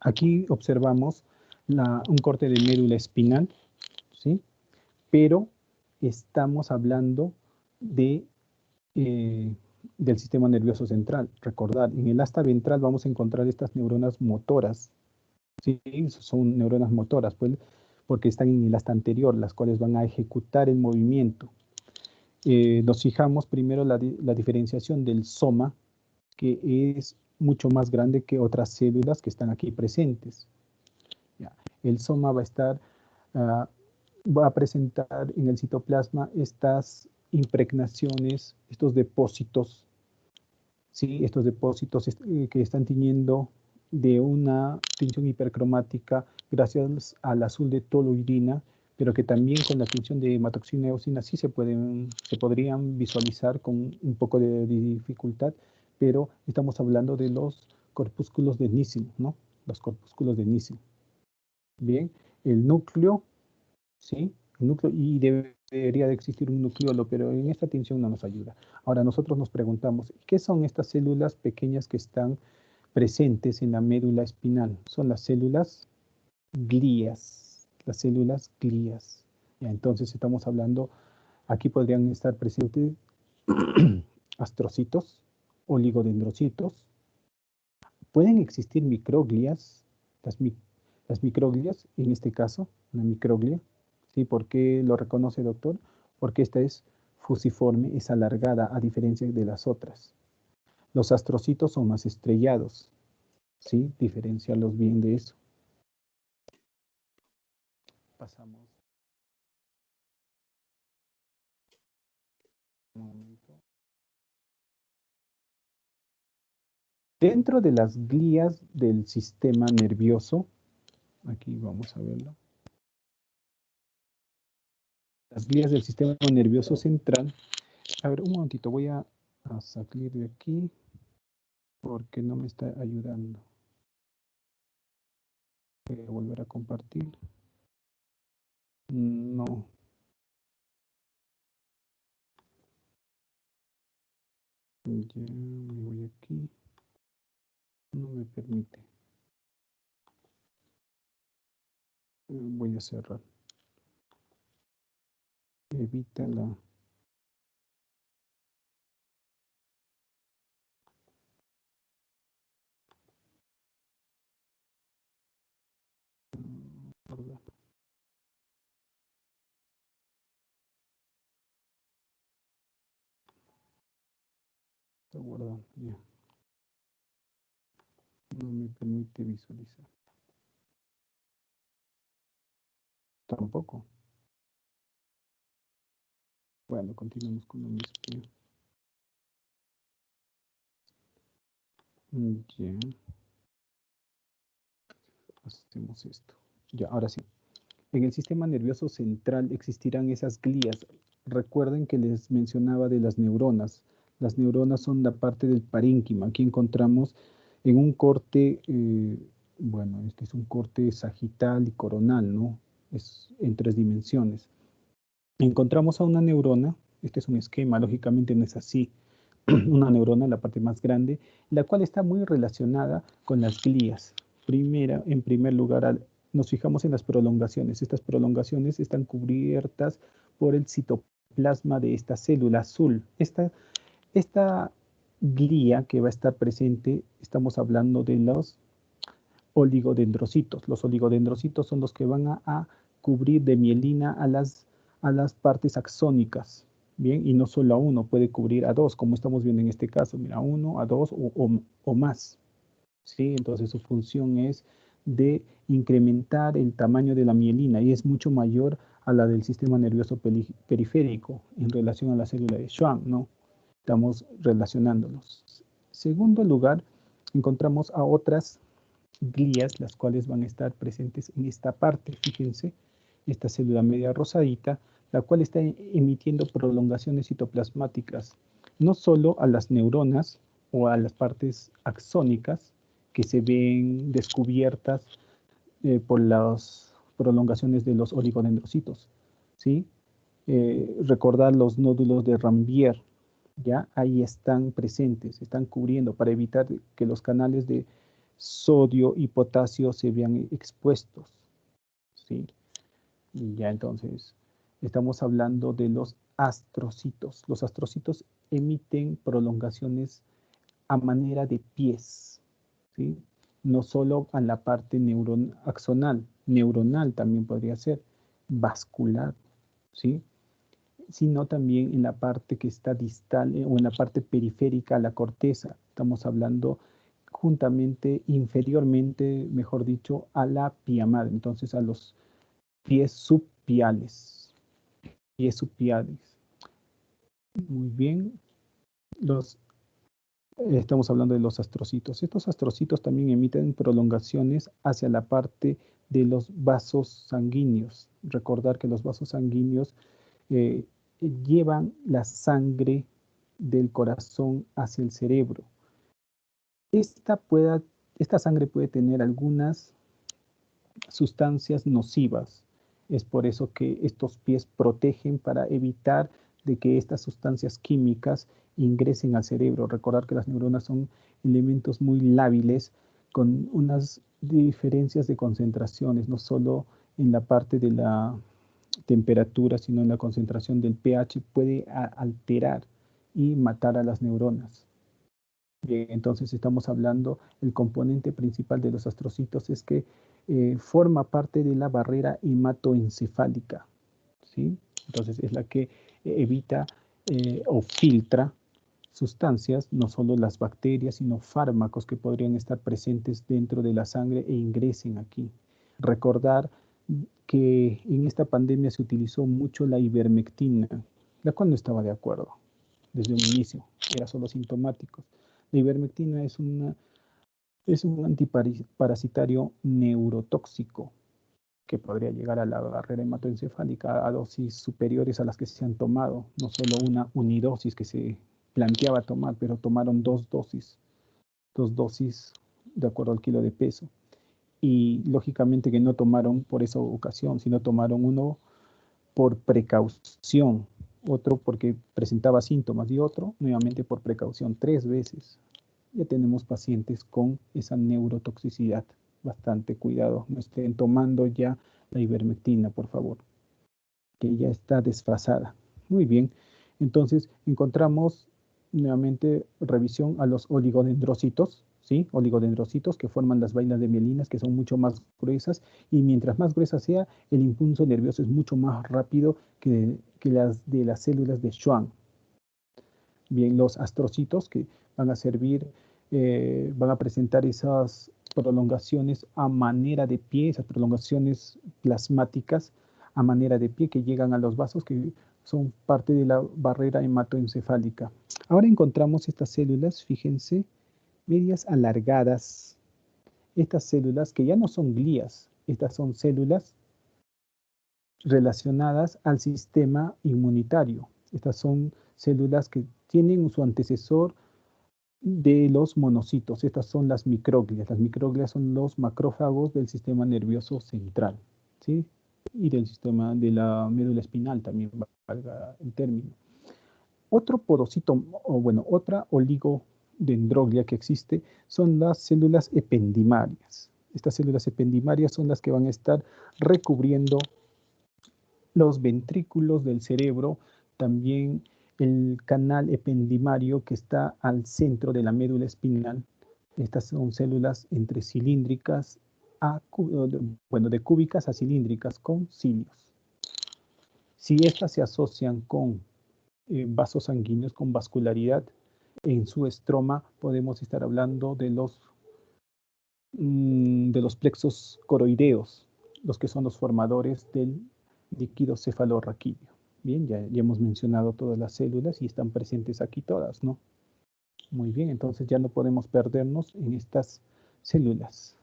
Aquí observamos un corte de médula espinal, ¿sí? Pero estamos hablando del sistema nervioso central. Recordar, en el asta ventral vamos a encontrar estas neuronas motoras, ¿sí? Son neuronas motoras, pues, porque están en el asta anterior, las cuales van a ejecutar el movimiento. Nos fijamos primero la diferenciación del soma, que es mucho más grande que otras células que están aquí presentes. Ya. El soma va a presentar en el citoplasma estas impregnaciones, estos depósitos, ¿sí? Estos depósitos que están tiñendo de una tinción hipercromática gracias al azul de toluidina, pero que también con la tinción de hematoxina y eosina sí se podrían visualizar con un poco de dificultad, pero estamos hablando de los corpúsculos de Nissen, ¿no? Los corpúsculos de Nissen. Bien, el núcleo, ¿sí? El núcleo, y debería de existir un nucleolo, pero en esta tinción no nos ayuda. Ahora nosotros nos preguntamos, ¿qué son estas células pequeñas que están presentes en la médula espinal? Son las células glías, las células glías. Ya, entonces estamos hablando, aquí podrían estar presentes astrocitos, oligodendrocitos. Pueden existir microglias, las microglias, en este caso, una microglia. ¿Sí? ¿Por qué lo reconoce, doctor? Porque esta es fusiforme, es alargada, a diferencia de las otras. Los astrocitos son más estrellados, ¿sí? Diferenciarlos bien de eso. Pasamos. Un momento. Dentro de las glías del sistema nervioso, aquí vamos a verlo. Las glías del sistema nervioso central. A ver, un momentito, voy a salir de aquí porque no me está ayudando. Voy a volver a compartir. No. Ya me voy aquí. No me permite. Voy a cerrar. Evita la... Perdón. Está guardando. Ya. No me permite visualizar. Tampoco. Bueno, continuamos con lo mismo. Ya. Hacemos esto. Ya, ahora sí. En el sistema nervioso central existirán esas glías. Recuerden que les mencionaba de las neuronas. Las neuronas son la parte del parénquima. Aquí encontramos en un corte, bueno, este es un corte sagital y coronal, ¿no? Es en 3 dimensiones. Encontramos a una neurona, este es un esquema, lógicamente no es así, una neurona, la parte más grande, la cual está muy relacionada con las glías. En primer lugar, nos fijamos en las prolongaciones. Estas prolongaciones están cubiertas por el citoplasma de esta célula azul. Esta glía que va a estar presente, estamos hablando de los oligodendrocitos. Los oligodendrocitos son los que van a cubrir de mielina a las partes axónicas. Bien, y no solo a uno, puede cubrir a dos, como estamos viendo en este caso. Mira, a uno, a dos o más. ¿Sí? Entonces su función es de incrementar el tamaño de la mielina y es mucho mayor a la del sistema nervioso periférico en relación a la célula de Schwann, ¿no? Estamos relacionándolos. Segundo lugar, encontramos a otras glías, las cuales van a estar presentes en esta parte. Fíjense, esta célula media rosadita, la cual está emitiendo prolongaciones citoplasmáticas, no solo a las neuronas o a las partes axónicas que se ven descubiertas por las prolongaciones de los oligodendrocitos, ¿sí? Recordar los nódulos de Ranvier, ¿ya? Ahí están presentes, están cubriendo para evitar que los canales de sodio y potasio se vean expuestos, ¿sí? Y ya entonces estamos hablando de los astrocitos. Los astrocitos emiten prolongaciones a manera de pies, ¿sí? No solo a la parte axonal, neuronal también podría ser, vascular, ¿sí? Sino también en la parte que está distal o en la parte periférica a la corteza. Estamos hablando juntamente, inferiormente, mejor dicho, a la pia madre, entonces a los pies subpiales. Pies subpiales. Muy bien. Estamos hablando de los astrocitos. Estos astrocitos también emiten prolongaciones hacia la parte de los vasos sanguíneos. Recordar que los vasos sanguíneos llevan la sangre del corazón hacia el cerebro. Esta sangre puede tener algunas sustancias nocivas. Es por eso que estos pies protegen para evitar de que estas sustancias químicas ingresen al cerebro. Recordar que las neuronas son elementos muy lábiles con unas diferencias de concentraciones, no solo en la parte de la temperatura, sino en la concentración del pH, puede alterar y matar a las neuronas. Bien, entonces estamos hablando, el componente principal de los astrocitos es que forma parte de la barrera hematoencefálica, ¿sí? Entonces es la que evita o filtra sustancias, no solo las bacterias, sino fármacos que podrían estar presentes dentro de la sangre e ingresen aquí. Recordar que en esta pandemia se utilizó mucho la ivermectina, la cual no estaba de acuerdo desde un inicio, era solo sintomático. La ivermectina es un antiparasitario neurotóxico que podría llegar a la barrera hematoencefálica a dosis superiores a las que se han tomado, no solo una unidosis que se planteaba tomar, pero tomaron dos dosis de acuerdo al kilo de peso. Y lógicamente que no tomaron por esa ocasión, sino tomaron uno por precaución, otro porque presentaba síntomas y otro nuevamente por precaución, 3 veces. Ya tenemos pacientes con esa neurotoxicidad. Bastante cuidado, no estén tomando ya la ivermectina, por favor, que ya está desfasada. Muy bien, entonces encontramos nuevamente revisión a los oligodendrocitos, ¿sí? Oligodendrocitos que forman las vainas de mielinas, que son mucho más gruesas, y mientras más gruesa sea, el impulso nervioso es mucho más rápido que las de las células de Schwann. Bien, los astrocitos que van a servir, van a presentar esas prolongaciones a manera de pie, esas prolongaciones plasmáticas a manera de pie que llegan a los vasos que son parte de la barrera hematoencefálica. Ahora encontramos estas células, fíjense, medias alargadas. Estas células que ya no son glías, estas son células relacionadas al sistema inmunitario. Estas son células que tienen su antecesor de los monocitos. Estas son las microglias. Las microglias son los macrófagos del sistema nervioso central, ¿sí? Y del sistema de la médula espinal también, valga el término. Otro porocito, o bueno, otra oligodendroglia que existe son las células ependimarias. Estas células ependimarias son las que van a estar recubriendo los ventrículos del cerebro, también el canal ependimario que está al centro de la médula espinal. Estas son células entre cilíndricas de cúbicas a cilíndricas con cilios. Si estas se asocian con vasos sanguíneos con vascularidad, en su estroma podemos estar hablando de los plexos coroideos, los que son los formadores del líquido cefalorraquídeo. Bien, ya hemos mencionado todas las células y están presentes aquí todas, ¿no? Muy bien, entonces ya no podemos perdernos en estas células.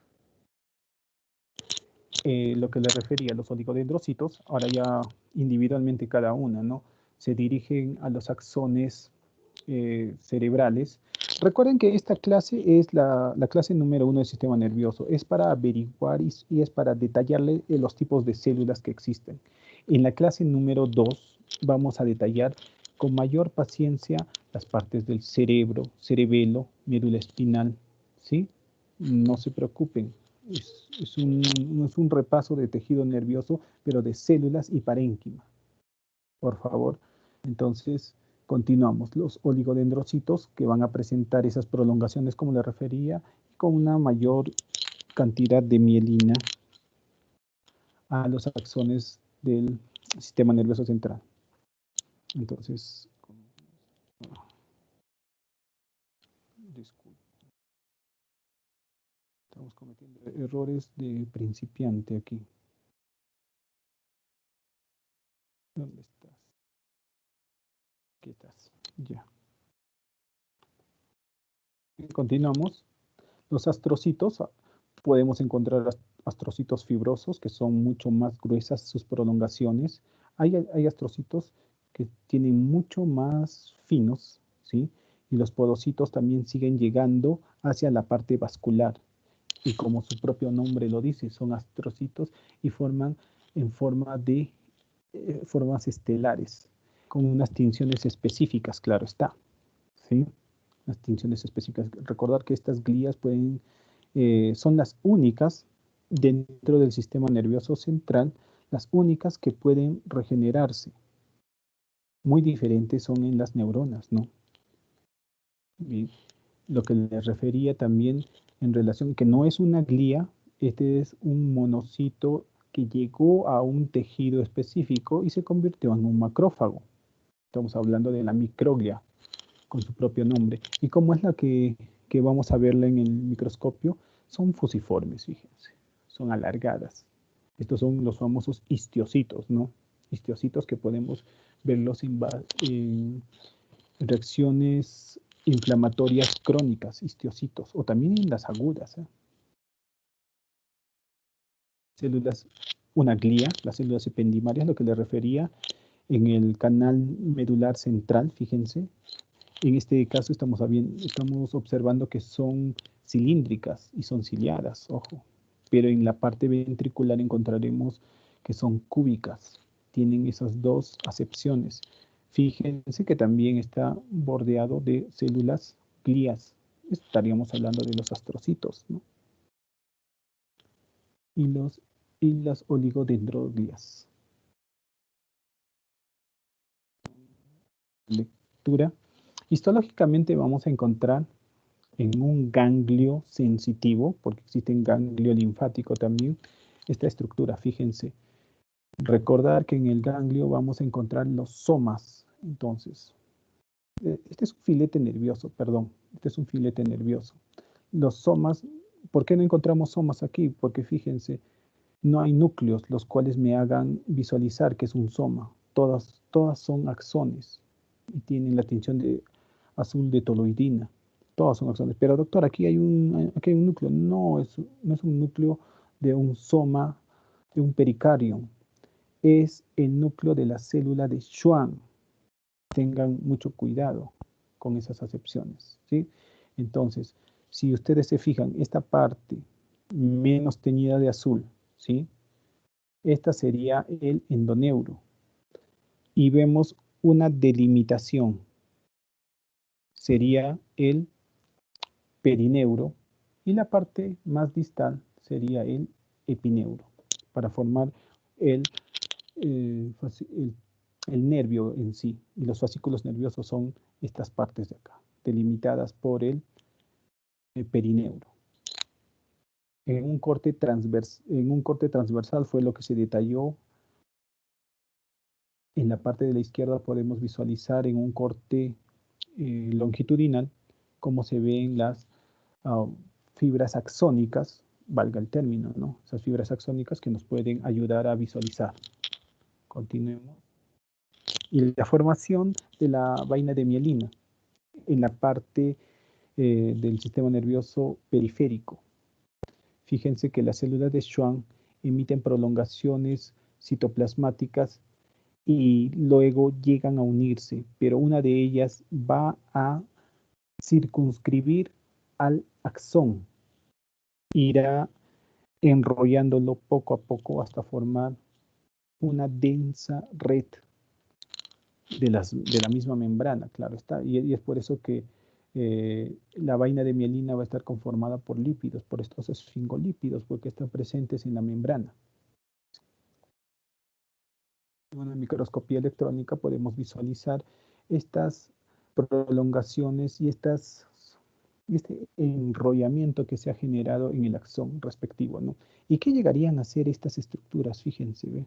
Lo que le refería a los oligodendrocitos, ahora ya individualmente cada una, ¿no? Se dirigen a los axones cerebrales. Recuerden que esta clase es la clase número 1 del sistema nervioso. Es para averiguar y es para detallarle los tipos de células que existen. En la clase número 2 vamos a detallar con mayor paciencia las partes del cerebro, cerebelo, médula espinal, ¿sí? No se preocupen. Es un repaso de tejido nervioso, pero de células y parénquima. Por favor. Entonces, continuamos. Los oligodendrocitos que van a presentar esas prolongaciones, como le refería, con una mayor cantidad de mielina a los axones del sistema nervioso central. Entonces, disculpen. Estamos cometiendo errores de principiante aquí. ¿Dónde estás? Aquí estás. Ya. Continuamos. Los astrocitos, podemos encontrar astrocitos fibrosos que son mucho más gruesas sus prolongaciones. Hay astrocitos que tienen mucho más finos, ¿sí? Y los podocitos también siguen llegando hacia la parte vascular. Y como su propio nombre lo dice, son astrocitos y forman en forma de formas estelares, con unas tinciones específicas, claro está, ¿sí? Las tinciones específicas. Recordar que estas glías son las únicas dentro del sistema nervioso central, las únicas que pueden regenerarse. Muy diferentes son en las neuronas, ¿no? Y lo que les refería también en relación, que no es una glía, este es un monocito que llegó a un tejido específico y se convirtió en un macrófago. Estamos hablando de la microglia, con su propio nombre. Y como es la que vamos a verla en el microscopio, son fusiformes, fíjense, son alargadas. Estos son los famosos histiocitos, ¿no? Histiocitos que podemos verlos en reacciones inflamatorias crónicas, histiocitos, o también en las agudas. Células, una glía, las células ependimarias, lo que le refería en el canal medular central, fíjense. En este caso estamos observando que son cilíndricas y son ciliadas, ojo. Pero en la parte ventricular encontraremos que son cúbicas. Tienen esas dos acepciones. Fíjense que también está bordeado de células glías. Estaríamos hablando de los astrocitos, ¿no? Y las oligodendroglias. Lectura. Histológicamente vamos a encontrar en un ganglio sensitivo, porque existe un ganglio linfático también, esta estructura, fíjense. Recordar que en el ganglio vamos a encontrar los somas. Entonces, este es un filete nervioso, perdón, este es un filete nervioso. Los somas, ¿por qué no encontramos somas aquí? Porque fíjense, no hay núcleos los cuales me hagan visualizar que es un soma. Todas son axones y tienen la tinción de azul de toloidina. Todas son axones. Pero doctor, aquí hay un núcleo. No es un núcleo de un soma, de un pericardio. Es el núcleo de la célula de Schwann. Tengan mucho cuidado con esas acepciones, ¿sí? Entonces, si ustedes se fijan, esta parte menos teñida de azul, ¿sí? Esta sería el endoneuro. Y vemos una delimitación. Sería el perineuro y la parte más distal sería el epineuro para formar el nervio en sí. Y los fascículos nerviosos son estas partes de acá, delimitadas por el perineuro. En un corte transversal fue lo que se detalló. En la parte de la izquierda podemos visualizar en un corte longitudinal cómo se ven las fibras axónicas, valga el término, ¿no? Esas fibras axónicas que nos pueden ayudar a visualizar. Continuemos. Y la formación de la vaina de mielina en la parte del sistema nervioso periférico. Fíjense que las células de Schwann emiten prolongaciones citoplasmáticas y luego llegan a unirse, pero una de ellas va a circunscribir al axón. Irá enrollándolo poco a poco hasta formar una densa red de la misma membrana, claro está. Y es por eso que la vaina de mielina va a estar conformada por lípidos, por estos esfingolípidos, porque están presentes en la membrana. En una microscopía electrónica podemos visualizar estas prolongaciones y este enrollamiento que se ha generado en el axón respectivo, ¿no? ¿Y qué llegarían a ser estas estructuras? Fíjense, ¿ve?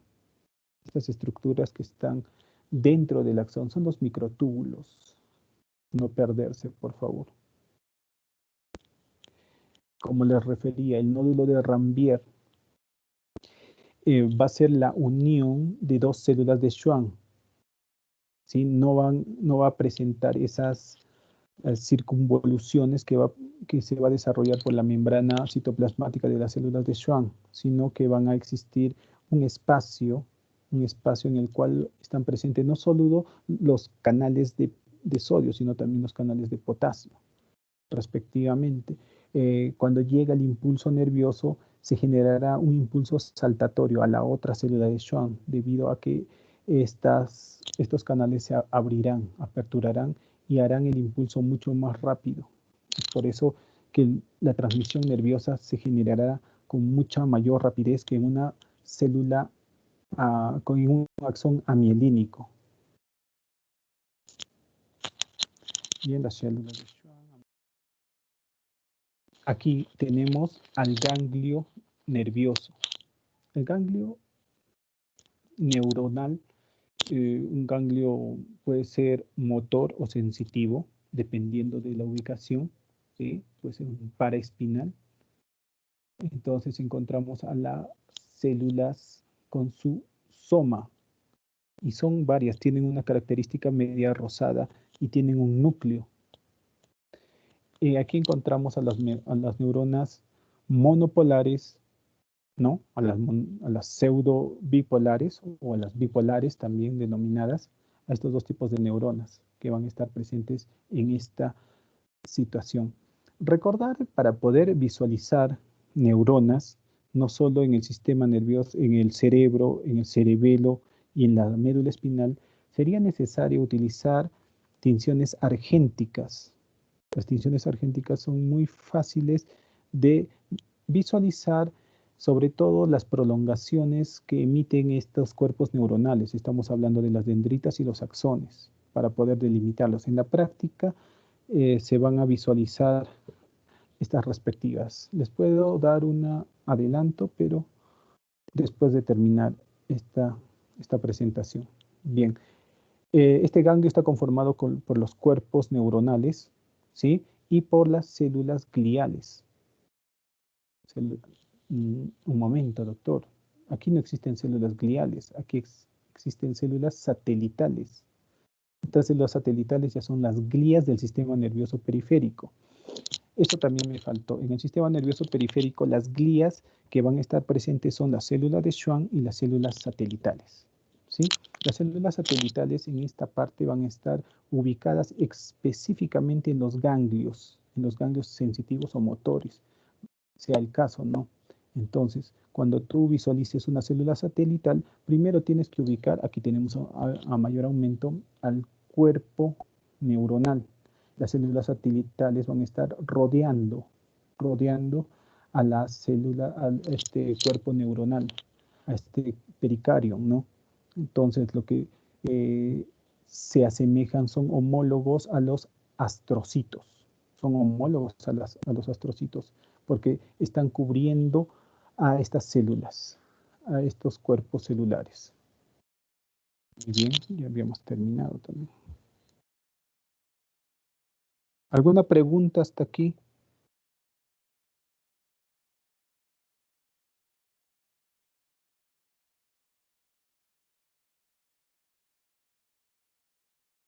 Estas estructuras que están dentro del axón son los microtúbulos. No perderse, por favor. Como les refería, el nódulo de Ranvier va a ser la unión de dos células de Schwann. ¿Sí? No va a presentar esas circunvoluciones que se va a desarrollar por la membrana citoplasmática de las células de Schwann, sino que van a existir un espacio en el cual están presentes no solo los canales de sodio, sino también los canales de potasio, respectivamente. Cuando llega el impulso nervioso, se generará un impulso saltatorio a la otra célula de Schwann, debido a que estos canales se abrirán, aperturarán y harán el impulso mucho más rápido. Es por eso que la transmisión nerviosa se generará con mucha mayor rapidez que en una célula con un axón amielínico. Bien, las células de Schwann. Aquí tenemos al ganglio nervioso. El ganglio neuronal, un ganglio puede ser motor o sensitivo, dependiendo de la ubicación, ¿sí? Puede ser un paraespinal. Entonces encontramos a las células con su soma, y son varias, tienen una característica media rosada y tienen un núcleo. Aquí encontramos a las neuronas monopolares, ¿no? A las pseudo bipolares o a las bipolares también denominadas, a estos dos tipos de neuronas que van a estar presentes en esta situación. Recordar, para poder visualizar neuronas, no solo en el sistema nervioso, en el cerebro, en el cerebelo y en la médula espinal, sería necesario utilizar tinciones argénticas. Las tinciones argénticas son muy fáciles de visualizar, sobre todo las prolongaciones que emiten estos cuerpos neuronales. Estamos hablando de las dendritas y los axones, para poder delimitarlos. En la práctica se van a visualizar estas respectivas. Les puedo dar un adelanto, pero después de terminar esta presentación. Bien, este ganglio está conformado por los cuerpos neuronales, ¿sí? Y por las células gliales. Un momento, doctor. Aquí no existen células gliales, aquí existen células satelitales. Estas células satelitales ya son las glías del sistema nervioso periférico. Esto también me faltó. En el sistema nervioso periférico, las glías que van a estar presentes son las células de Schwann y las células satelitales, ¿sí? Las células satelitales en esta parte van a estar ubicadas específicamente en los ganglios sensitivos o motores, sea el caso, ¿no? Entonces, cuando tú visualices una célula satelital, primero tienes que ubicar, aquí tenemos a mayor aumento, al cuerpo neuronal. Las células satelitales van a estar rodeando a la célula, a este cuerpo neuronal, a este pericardio, ¿no? Entonces, lo que se asemejan, son homólogos a los astrocitos. Son homólogos a los astrocitos. porque están cubriendo a estas células, a estos cuerpos celulares. Muy bien, ya habíamos terminado también. ¿Alguna pregunta hasta aquí?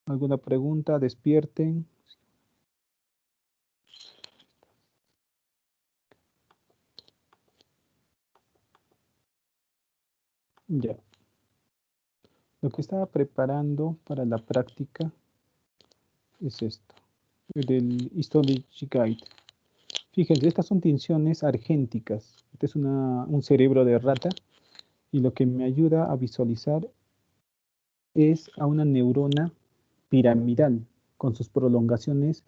¿Alguna pregunta? Despierten. Ya. Lo que estaba preparando para la práctica es esto, del Histology Guide. Fíjense, estas son tinciones argénticas. Este es un cerebro de rata y lo que me ayuda a visualizar es a una neurona piramidal con sus prolongaciones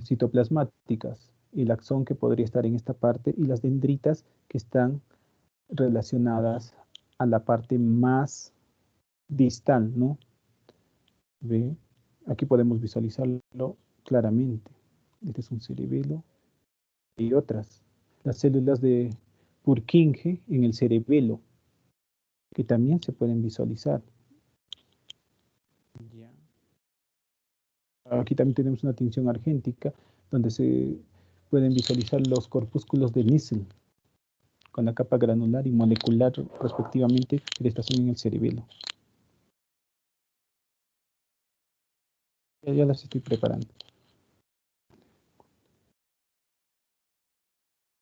citoplasmáticas, el axón que podría estar en esta parte y las dendritas que están relacionadas a la parte más distal, ¿no? ¿Ve? Aquí podemos visualizarlo claramente. Este es un cerebelo y otras. Las células de Purkinje en el cerebelo, que también se pueden visualizar. Ya. Aquí también tenemos una tinción argéntica, donde se pueden visualizar los corpúsculos de Nissl, con la capa granular y molecular respectivamente, que estas son en el cerebelo. Ya las estoy preparando.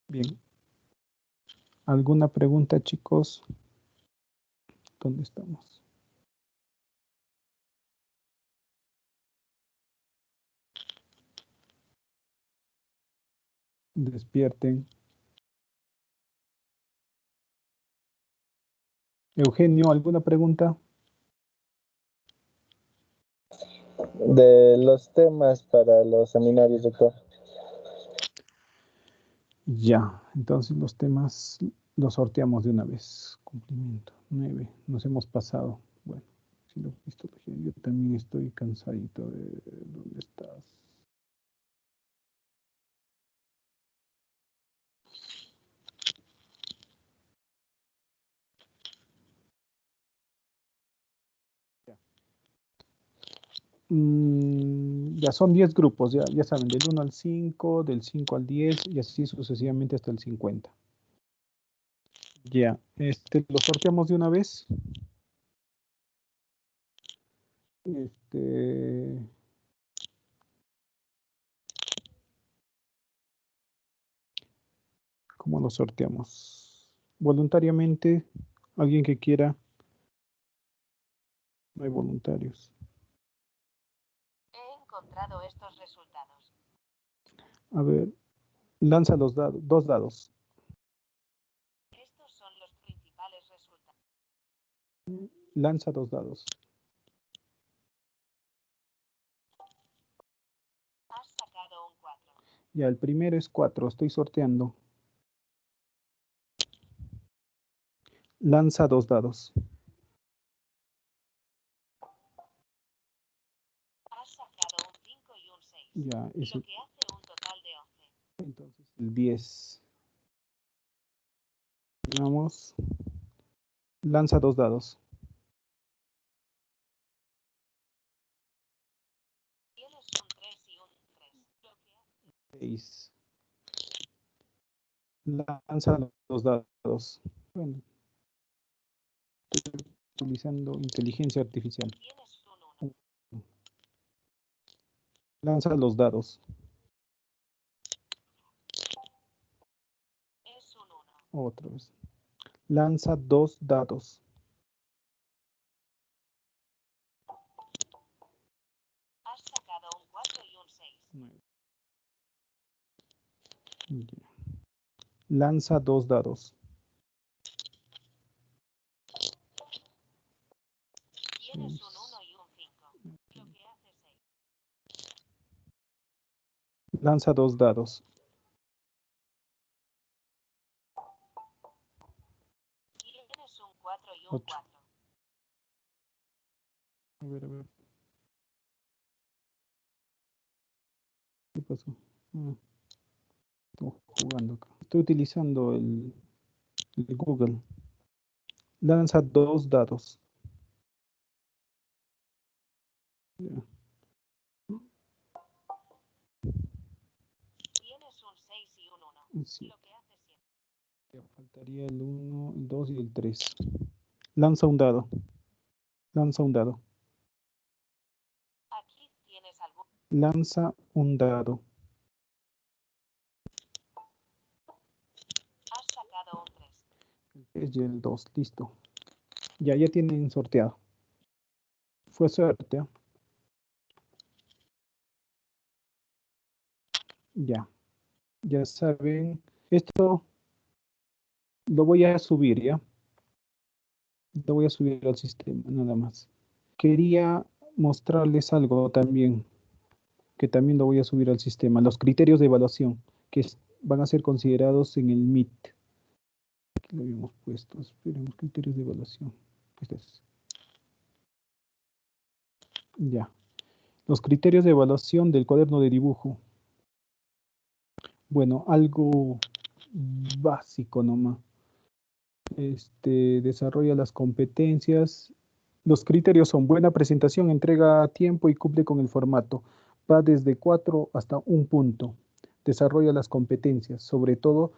Bien. ¿Alguna pregunta, chicos? ¿Dónde estamos? Despierten. Eugenio, ¿alguna pregunta? De los temas para los seminarios, doctor. Ya, entonces los temas los sorteamos de una vez. Cumplimiento. 9. Nos hemos pasado. Bueno, si lo he visto, yo también estoy cansadito de dónde estás. Ya son 10 grupos, ya saben, del 1 al 5, del 5 al 10 y así sucesivamente hasta el 50. Ya, lo sorteamos de una vez. ¿Cómo lo sorteamos? Voluntariamente, alguien que quiera. No hay voluntarios. He encontrado estos resultados. A ver, lanza los dados, 2 dados. Estos son los principales resultados. Lanza 2 dados. Has sacado un 4. Ya, el primero es 4, estoy sorteando. Lanza 2 dados. Has sacado un 5 y un 6. Ya, lo que hace un total de 11. Entonces, el 10. Vamos. Lanza 2 dados. Tienes un 3 y un 3. Lo que hace 6. Lanza 2 dados. Bueno, estoy utilizando inteligencia artificial. Tienes un 1. Lanza los dados. Es un 1. Otra vez. Lanza 2 dados. Has sacado un 4 y un 6. 9. Ya. Lanza 2 dados. Tienes un 1 y un 5. Lo que hace 6. Lanza 2 dados. Tienes un 4 y un 8. 4. A ver. ¿Qué pasó? Estoy jugando acá. Estoy utilizando el Google. Lanza 2 dados. Ya. Tienes un 6 y un 1. Sí. Lo que hace siempre. Ya faltaría el 1, el 2 y el 3. Lanza un dado. Lanza un dado. Aquí tienes algún. Lanza un dado. Has sacado un 3. El 3 y el 2. Listo. Ya tienen sorteado. Fue suerte. ¿Eh? Ya saben. Esto lo voy a subir, ¿ya? Lo voy a subir al sistema, nada más. Quería mostrarles algo también, que también lo voy a subir al sistema. Los criterios de evaluación que van a ser considerados en el MIT. Aquí lo habíamos puesto. Esperemos, criterios de evaluación. Este es. Ya. Los criterios de evaluación del cuaderno de dibujo. Bueno, algo básico nomás. Desarrolla las competencias. Los criterios son buena presentación, entrega a tiempo y cumple con el formato. Va desde 4 hasta un punto. Desarrolla las competencias, sobre todo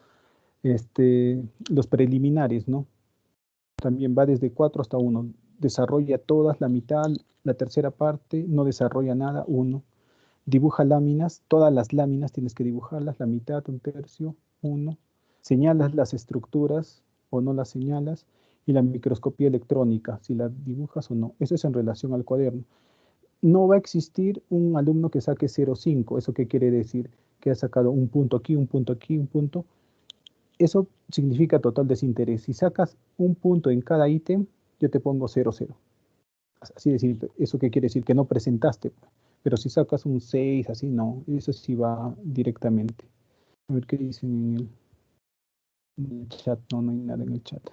los preliminares, ¿no? También va desde 4 hasta 1. Desarrolla todas, la mitad, la tercera parte, no desarrolla nada, 1. Dibuja láminas, todas las láminas tienes que dibujarlas, la mitad, un tercio, 1. Señalas las estructuras o no las señalas, y la microscopía electrónica, si la dibujas o no. Eso es en relación al cuaderno. No va a existir un alumno que saque 0,5. ¿Eso qué quiere decir? Que ha sacado un punto aquí, un punto aquí, un punto. Eso significa total desinterés. Si sacas un punto en cada ítem, yo te pongo 0,0. Así de simple. ¿Eso qué quiere decir? Que no presentaste. Pero si sacas un 6, así no. Eso sí va directamente. A ver qué dicen en el chat. No, no hay nada en el chat.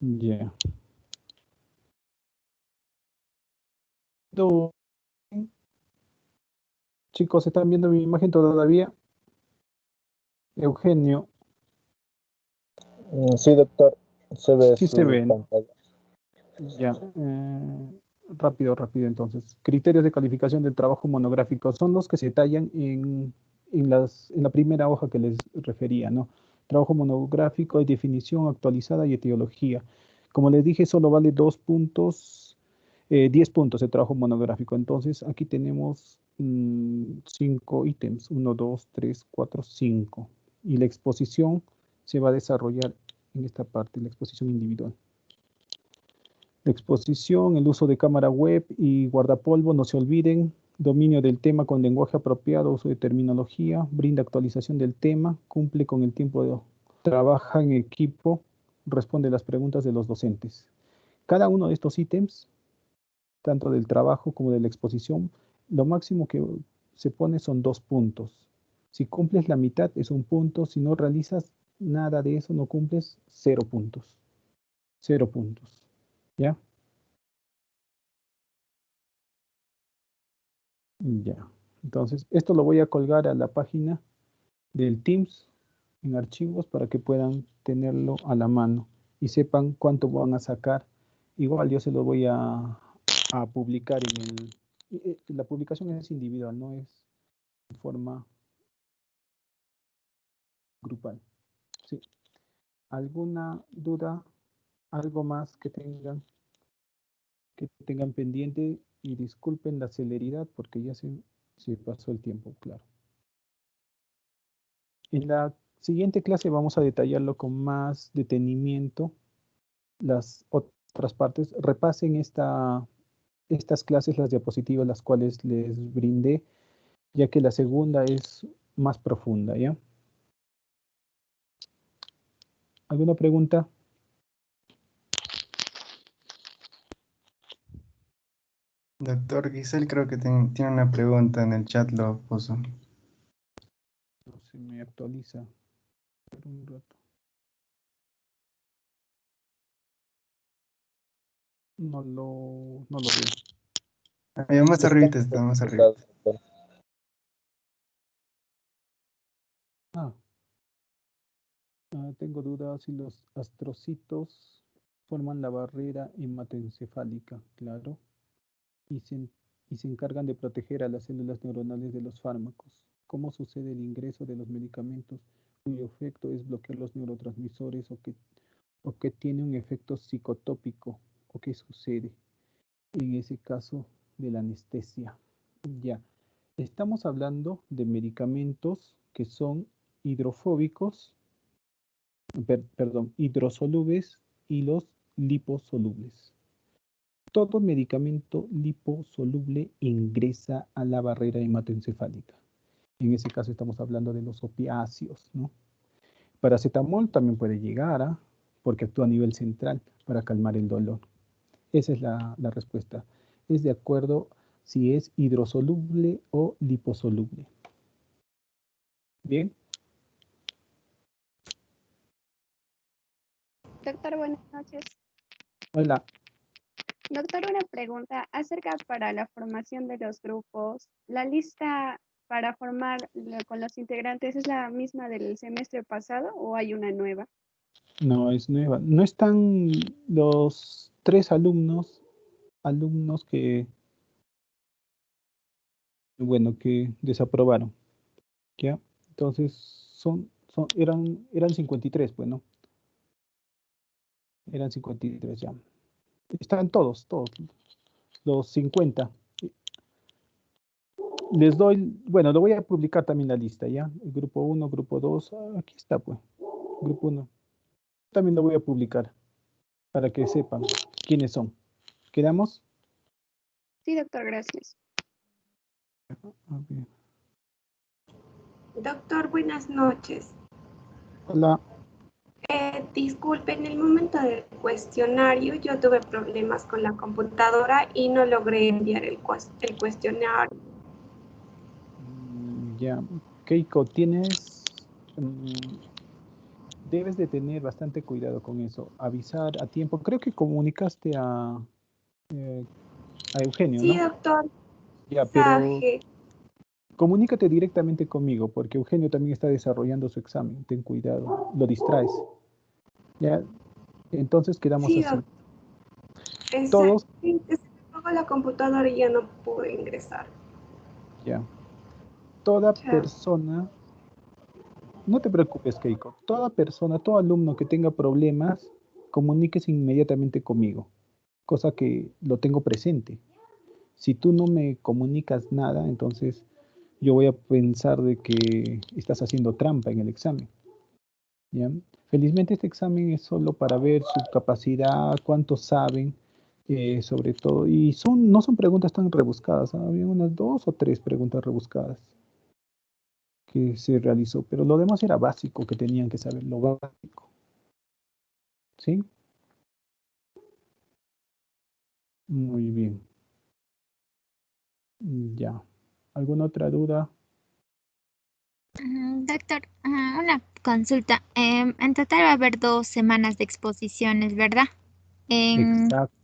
Ya. Chicos, ¿están viendo mi imagen todavía? Eugenio. Sí, doctor, se ve Sí se su ven. pantalla. Ya. Rápido entonces. Criterios de calificación del trabajo monográfico son los que se detallan en la primera hoja que les refería, ¿no? Trabajo monográfico hay definición actualizada y etiología. Como les dije, solo vale 2 puntos, 10 puntos el trabajo monográfico. Entonces, aquí tenemos 5 ítems, 1, 2, 3, 4, 5. Y la exposición se va a desarrollar en esta parte, la exposición individual. La exposición, el uso de cámara web y guardapolvo, no se olviden. Dominio del tema con lenguaje apropiado, uso de terminología, brinda actualización del tema, cumple con el tiempo de trabaja en equipo, responde las preguntas de los docentes. Cada uno de estos ítems, tanto del trabajo como de la exposición, lo máximo que se pone son 2 puntos. Si cumples la mitad es un punto, si no realizas nada de eso, no cumples, 0 puntos. 0 puntos. ¿Ya? Ya. Entonces, esto lo voy a colgar a la página del Teams en archivos para que puedan tenerlo a la mano y sepan cuánto van a sacar. Igual yo se lo voy a publicar en la publicación es individual, no es de forma grupal. Sí. ¿Alguna duda? ¿Algo más que tengan pendiente? Y disculpen la celeridad porque ya se pasó el tiempo, claro. En la siguiente clase vamos a detallarlo con más detenimiento, las otras partes. Repasen estas clases, las diapositivas, las cuales les brindé, ya que la segunda es más profunda, ¿ya? ¿Alguna pregunta? Doctor Giselle creo que tiene una pregunta en el chat, lo puso. No se me actualiza. Espera un rato. No lo veo. Ya más Está arribita está, más arriba. doctor. Tengo dudas si los astrocitos forman la barrera hematoencefálica, claro, y y se encargan de proteger a las células neuronales de los fármacos. ¿Cómo sucede el ingreso de los medicamentos cuyo efecto es bloquear los neurotransmisores o que tiene un efecto psicotópico? ¿O qué sucede en ese caso de la anestesia? Ya, estamos hablando de medicamentos que son hidrofóbicos, perdón, hidrosolubles y los liposolubles. Todo medicamento liposoluble ingresa a la barrera hematoencefálica. En ese caso estamos hablando de los opiáceos, ¿no? Paracetamol también puede llegar porque actúa a nivel central para calmar el dolor. Esa es la respuesta. Es de acuerdo si es hidrosoluble o liposoluble. Bien. Doctor, buenas noches. Hola. Doctor, una pregunta acerca para la formación de los grupos. ¿La lista para formar con los integrantes es la misma del semestre pasado o hay una nueva? No, es nueva. No están los 3 alumnos que, bueno, que desaprobaron, ¿ya? Entonces, eran 53, pues, ¿no? Eran 53 ya. Están todos, los 50. Les doy, bueno, lo voy a publicar también la lista, ¿ya? El grupo 1, grupo 2, aquí está, pues. Grupo 1. También lo voy a publicar para que sepan quiénes son. ¿Quedamos? Sí, doctor, gracias. A ver. Doctor, buenas noches. Hola. Disculpe, en el momento del cuestionario yo tuve problemas con la computadora y no logré enviar el cuestionario. Ya, Keiko, debes de tener bastante cuidado con eso, avisar a tiempo. Creo que comunicaste a Eugenio, Sí, ¿no? doctor. Ya, pero Mensaje. comunícate directamente conmigo, porque Eugenio también está desarrollando su examen. Ten cuidado, lo distraes. Ya, entonces quedamos Sí, así. doctor. Todos, Sí, se me apagó la computadora y ya no pude ingresar. ya. Toda Chao. persona, no te preocupes, Keiko. Toda persona, todo alumno que tenga problemas, comuníquese inmediatamente conmigo, cosa que lo tengo presente. Si tú no me comunicas nada, entonces yo voy a pensar de que estás haciendo trampa en el examen, ¿ya? Felizmente este examen es solo para ver su capacidad, cuánto saben, sobre todo, y no son preguntas tan rebuscadas, ¿ah? Había unas 2 o 3 preguntas rebuscadas que se realizó, pero lo demás era básico, que tenían que saber lo básico, ¿sí? Muy bien. Ya. ¿Alguna otra duda? Doctor, una consulta. En total va a haber 2 semanas de exposiciones, ¿verdad? En Exacto.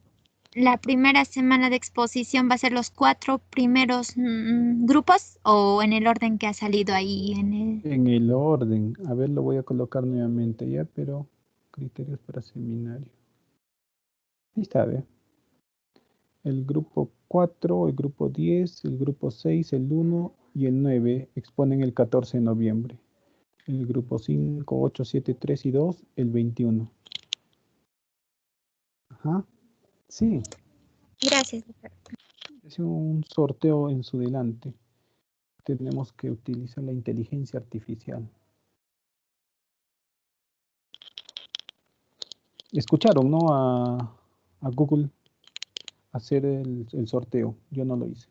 la primera semana de exposición va a ser los 4 primeros grupos o en el orden que ha salido ahí en el... En el orden. A ver, lo voy a colocar nuevamente ya, pero criterios para seminario. Ahí está, ¿ve? El grupo 4, el grupo 10, el grupo 6, el 1 y el 9 exponen el 14 de noviembre. El grupo 5, 8, 7, 3 y 2, el 21. Ajá. Sí, Gracias, doctor. es un sorteo en su delante. Tenemos que utilizar la inteligencia artificial. Escucharon, ¿no? A Google hacer el sorteo. Yo no lo hice.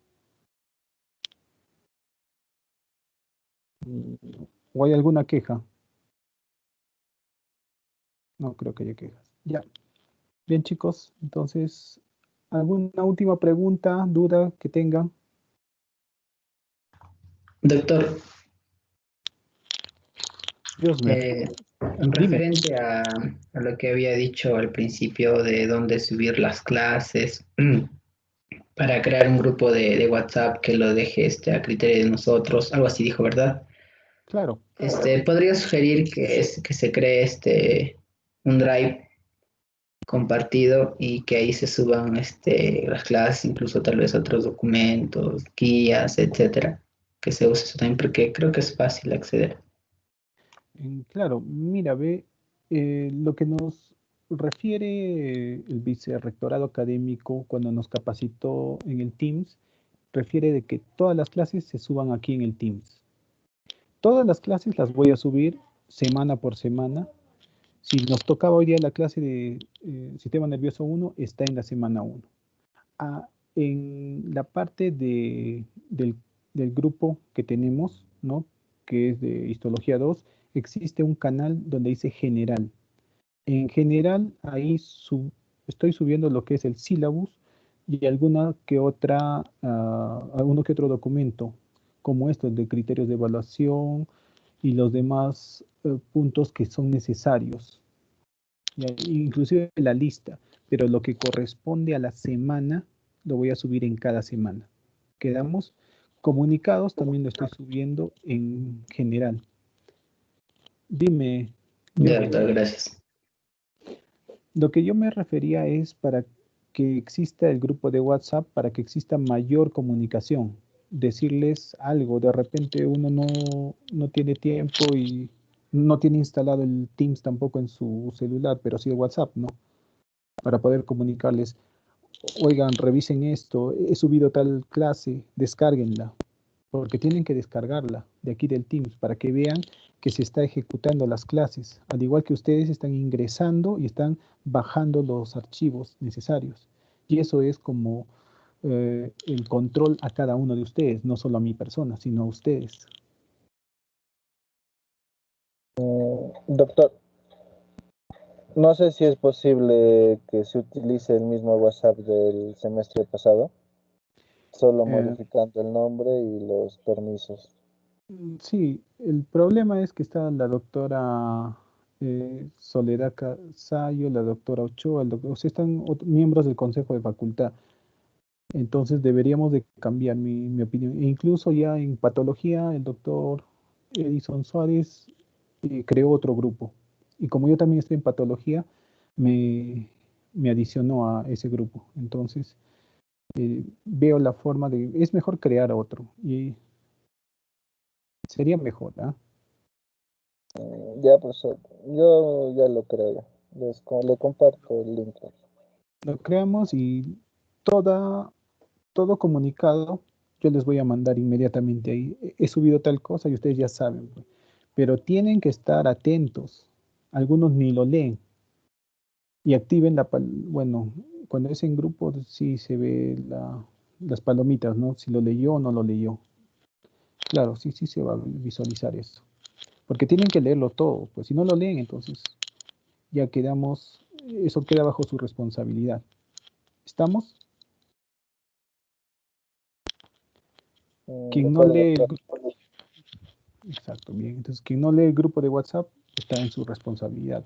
¿O hay alguna queja? No creo que haya quejas. Ya. Bien, chicos. Entonces, ¿alguna última pregunta, duda que tengan? Doctor, Dios me... Dime. referente a lo que había dicho al principio de dónde subir las clases, para crear un grupo de WhatsApp que lo deje a criterio de nosotros, algo así dijo, ¿verdad? Claro. Podría sugerir que se cree un drive compartido y que ahí se suban las clases, incluso tal vez otros documentos, guías, etcétera, que se use eso también porque creo que es fácil acceder. Claro, mira, ve, lo que nos refiere el vicerrectorado académico cuando nos capacitó en el Teams, refiere de que todas las clases se suban aquí en el Teams. Todas las clases las voy a subir semana por semana. Si nos tocaba hoy día la clase de Sistema Nervioso 1, está en la semana 1. En la parte del grupo que tenemos, ¿no? Que es de Histología 2, existe un canal donde dice General. En general, ahí estoy subiendo lo que es el sílabus y alguno que otro documento, como estos de criterios de evaluación y los demás puntos que son necesarios. Inclusive la lista, pero lo que corresponde a la semana lo voy a subir en cada semana. Quedamos comunicados, también lo estoy subiendo en general. Dime. Ya, doctor, gracias. Lo que yo me refería es para que exista el grupo de WhatsApp, para que exista mayor comunicación. Decirles algo, de repente uno no tiene tiempo y no tiene instalado el Teams tampoco en su celular, pero sí el WhatsApp, ¿no? Para poder comunicarles, oigan, revisen esto, he subido tal clase, descárguenla, porque tienen que descargarla de aquí del Teams para que vean que se está ejecutando las clases, al igual que ustedes están ingresando y están bajando los archivos necesarios. Y eso es como el control a cada uno de ustedes, no solo a mi persona, sino a ustedes. Doctor, no sé si es posible que se utilice el mismo WhatsApp del semestre pasado, solo modificando el nombre y los permisos. Sí, el problema es que está la doctora Soledad Casayo, la doctora Ochoa, o sea, están miembros del Consejo de Facultad. Entonces deberíamos de cambiar mi opinión. E incluso ya en patología, el doctor Edison Suárez creó otro grupo. Y como yo también estoy en patología, me adicionó a ese grupo. Entonces, veo la forma de... Es mejor crear otro. Y sería mejor, ¿ah? Ya, profesor, yo ya lo creo. Le comparto el link. Lo creamos y todo comunicado yo les voy a mandar inmediatamente ahí. He subido tal cosa y ustedes ya saben, pues. Pero tienen que estar atentos. Algunos ni lo leen. Y activen bueno, cuando es en grupo sí se ve las palomitas, ¿no? Si lo leyó o no lo leyó. Claro, sí se va a visualizar eso. Porque tienen que leerlo todo, pues si no lo leen, entonces ya quedamos, eso queda bajo su responsabilidad. ¿Estamos? Quien no lee el grupo, exacto, bien. Entonces, quien no lee el grupo de WhatsApp está en su responsabilidad.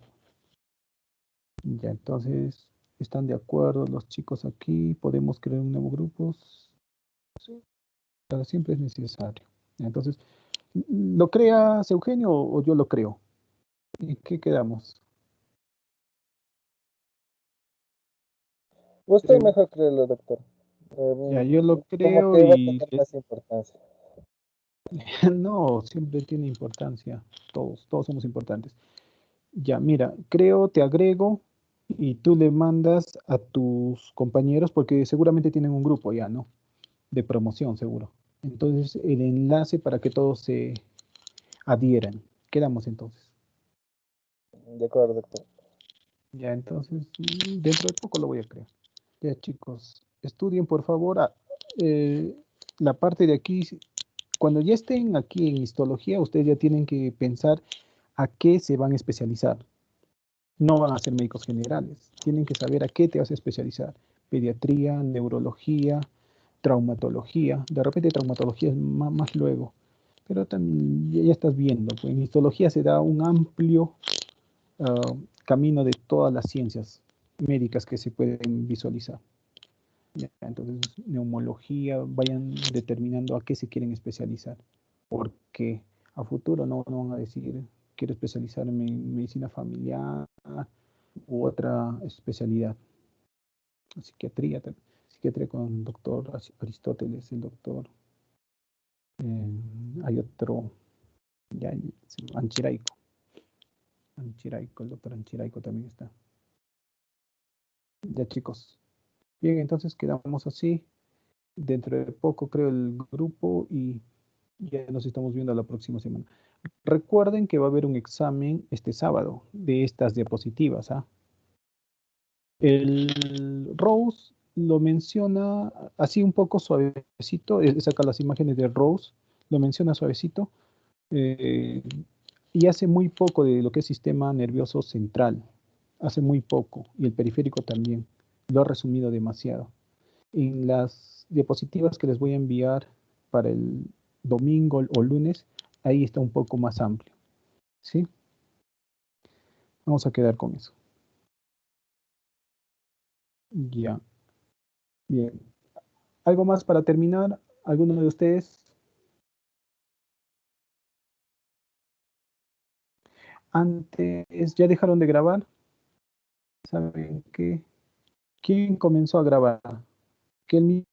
Ya, entonces, ¿están de acuerdo los chicos aquí? ¿Podemos crear un nuevo grupo? Sí, pero siempre es necesario. Entonces, ¿lo creas Eugenio o yo lo creo? ¿En qué quedamos? Usted mejor créelo, doctor. Ya, yo lo Como creo que va a y... tener más importancia. No, siempre tiene importancia. Todos somos importantes. Ya, mira, creo, te agrego y tú le mandas a tus compañeros porque seguramente tienen un grupo ya, ¿no? De promoción, seguro. Entonces, el enlace para que todos se adhieran. Quedamos entonces. De acuerdo, doctor. Ya, entonces, dentro de poco lo voy a crear. Ya, chicos, estudien, por favor, la parte de aquí. Cuando ya estén aquí en histología, ustedes ya tienen que pensar a qué se van a especializar. No van a ser médicos generales. Tienen que saber a qué te vas a especializar. Pediatría, neurología, traumatología. De repente traumatología es más luego. Pero también ya estás viendo. Pues, en histología se da un amplio camino de todas las ciencias médicas que se pueden visualizar. Ya, entonces, neumología, vayan determinando a qué se quieren especializar. Porque A futuro no van a decir, quiero especializarme en medicina familiar u otra especialidad. Psiquiatría con el doctor Aristóteles, el doctor. Hay otro, ya, Anchiraico. El doctor Anchiraico también está. Ya, chicos. Bien, entonces quedamos así. Dentro de poco creo el grupo y ya nos estamos viendo la próxima semana. Recuerden que va a haber un examen este sábado de estas diapositivas. El Rose lo menciona así un poco suavecito. Saca las imágenes de Rose, lo menciona suavecito. Y hace muy poco de lo que es sistema nervioso central. Hace muy poco. Y el periférico también. Lo ha resumido demasiado. En las diapositivas que les voy a enviar para el domingo o lunes, ahí está un poco más amplio. ¿Sí? Vamos a quedar con eso. Ya. Bien. ¿Algo más para terminar? ¿Alguno de ustedes? Antes, ¿ya dejaron de grabar? ¿Saben qué? ¿Quién comenzó a grabar? Que el